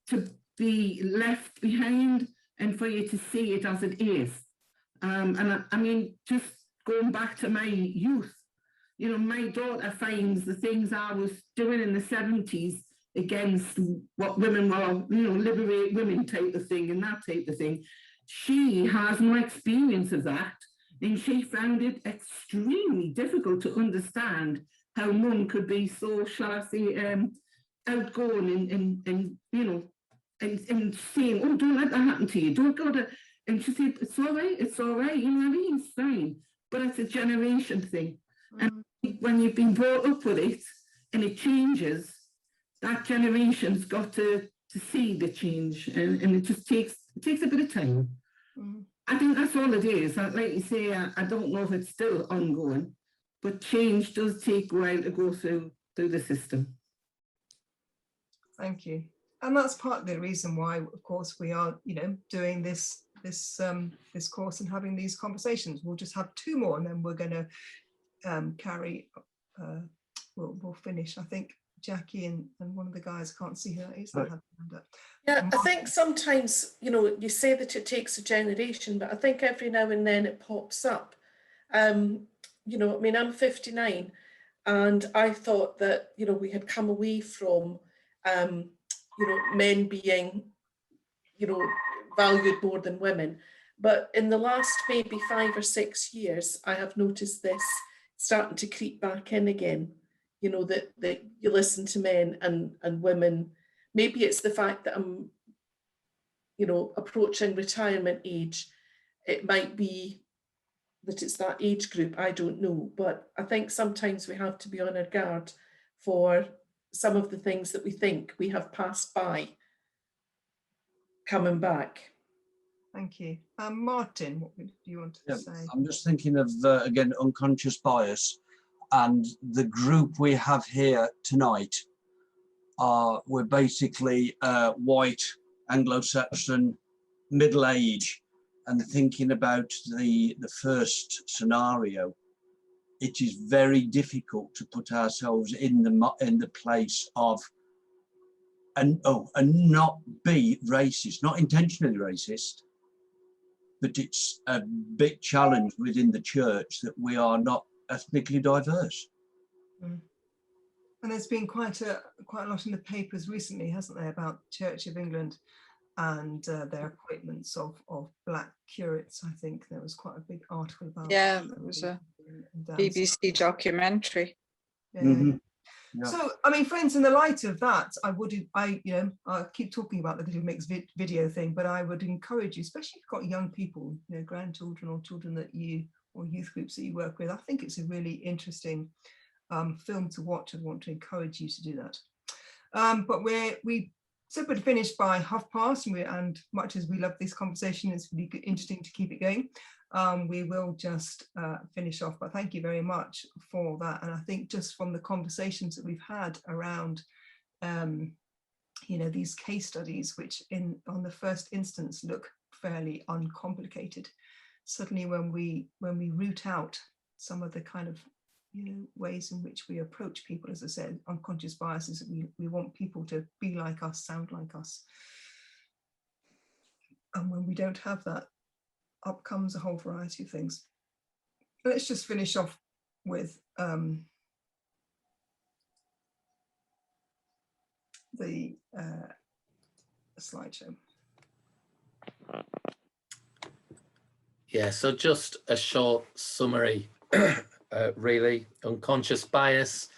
S13: to be left behind and for you to see it as it is. And I mean, just going back to my youth, you know, my daughter finds the things I was doing in the 70s against what women were, you know, liberate women type of thing and that type of thing. She has no experience of that, and she found it extremely difficult to understand how mum could be so, shall I say, outgoing and you know, and saying, oh, don't let that happen to you, don't go to, and she said, it's all right, you know, everything's fine, but it's a generation thing. And when you've been brought up with it and it changes, that generation's got to see the change, and it just takes a bit of time. I think that's all it is. Like you say, I don't know if it's still ongoing, but change does take a while to go through the system.
S5: Thank you. And that's part of the reason why, of course, we are, you know, doing this course and having these conversations. We'll just have 2 more, and then we're going to carry. We'll finish. I think Jackie and one of the guys, can't see who that is. That had their hand up.
S2: Yeah, I think sometimes, you know, you say that it takes a generation, but I think every now and then it pops up. You know, I mean, I'm 59, and I thought that, you know, we had come away from, you know, men being, you know, valued more than women. But in the last maybe 5 or 6 years, I have noticed this starting to creep back in again. You know, that you listen to men and women. Maybe it's the fact that I'm, you know, approaching retirement age. It might be that it's that age group, I don't know. But I think sometimes we have to be on our guard for some of the things that we think we have passed by coming back.
S5: Thank you. Martin, what do you want to say?
S14: I'm just thinking of, again, unconscious bias, and the group we have here tonight we're basically white, Anglo-Saxon, middle age, and thinking about the first scenario, it is very difficult to put ourselves in the place of and not be racist, not intentionally racist, but it's a big challenge within the church that we are not ethnically diverse.
S5: And there's been quite a lot in the papers recently, hasn't there, about Church of England and their appointments of black curates. I think there was quite a big article about.
S12: Yeah, there was a BBC documentary.
S5: Yeah. Yeah. So, I mean, friends, in the light of that, I keep talking about the little mixed video thing, but I would encourage you, especially if you've got young people, you know, grandchildren or children that you, or youth groups that you work with. I think it's a really interesting film to watch. I want to encourage you to do that. But we said we'd finish by past, and much as we love this conversation, it's really interesting to keep it going. We will just finish off, but thank you very much for that. And I think just from the conversations that we've had around, you know, these case studies, which on the first instance look fairly uncomplicated, suddenly when we root out some of the kind of, you know, ways in which we approach people, as I said, unconscious biases, we want people to be like us, sound like us. And when we don't have that, up comes a whole variety of things. Let's just finish off with the slideshow.
S1: Yeah, so just a short summary. Really, unconscious bias,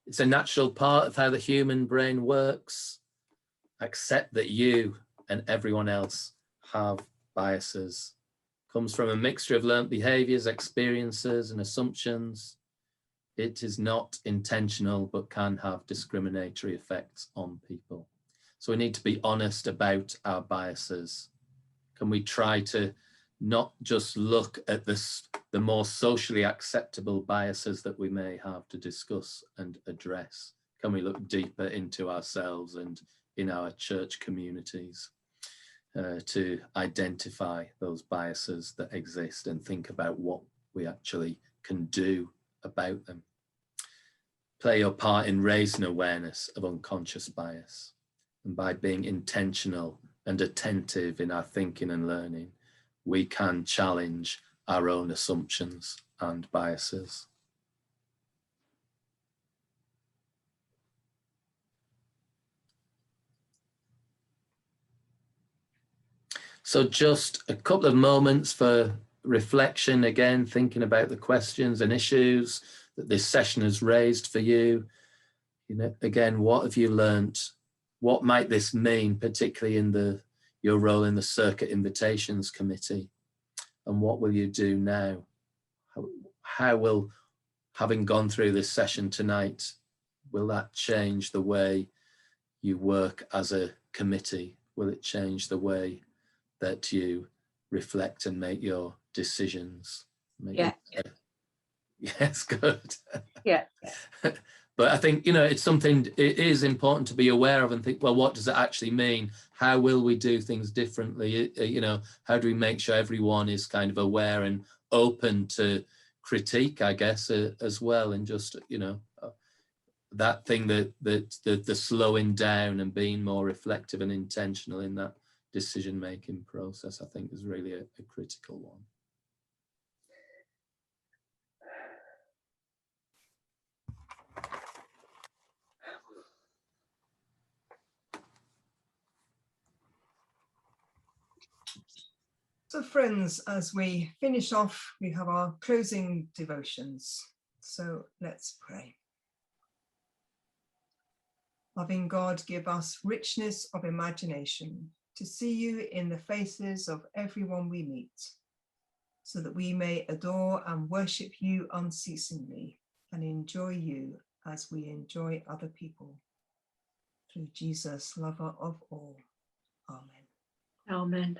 S1: it's a natural part of how the human brain works. Accept that you and everyone else have biases. Comes from a mixture of learned behaviors, experiences, and assumptions. It is not intentional, but can have discriminatory effects on people. So we need to be honest about our biases. Can we try to not just look at the more socially acceptable biases that we may have to discuss and address? Can we look deeper into ourselves and in our church communities to identify those biases that exist and think about what we actually can do about them? play your part in raising awareness of unconscious bias. And by being intentional and attentive in our thinking and learning, we can challenge our own assumptions and biases. So just a couple of moments for reflection, again, thinking about the questions and issues that this session has raised for you. You know, again, what have you learnt? What might this mean, particularly in your role in the Circuit Invitations Committee? And what will you do now? How will, having gone through this session tonight, will that change the way you work as a committee? Will it change the way that you reflect and make your decisions? Yes, good.
S11: Yeah.
S1: But I think, you know, it's something it is important to be aware of and think, well, what does it actually mean? How will we do things differently? You know, how do we make sure everyone is kind of aware and open to critique, I guess, as well? And just, you know, that thing that the slowing down and being more reflective and intentional in that decision-making process, I think is really a critical one.
S5: So friends, as we finish off, we have our closing devotions. So let's pray. Loving God, give us richness of imagination to see you in the faces of everyone we meet, so that we may adore and worship you unceasingly and enjoy you as we enjoy other people. Through Jesus, lover of all. Amen.
S11: Amen.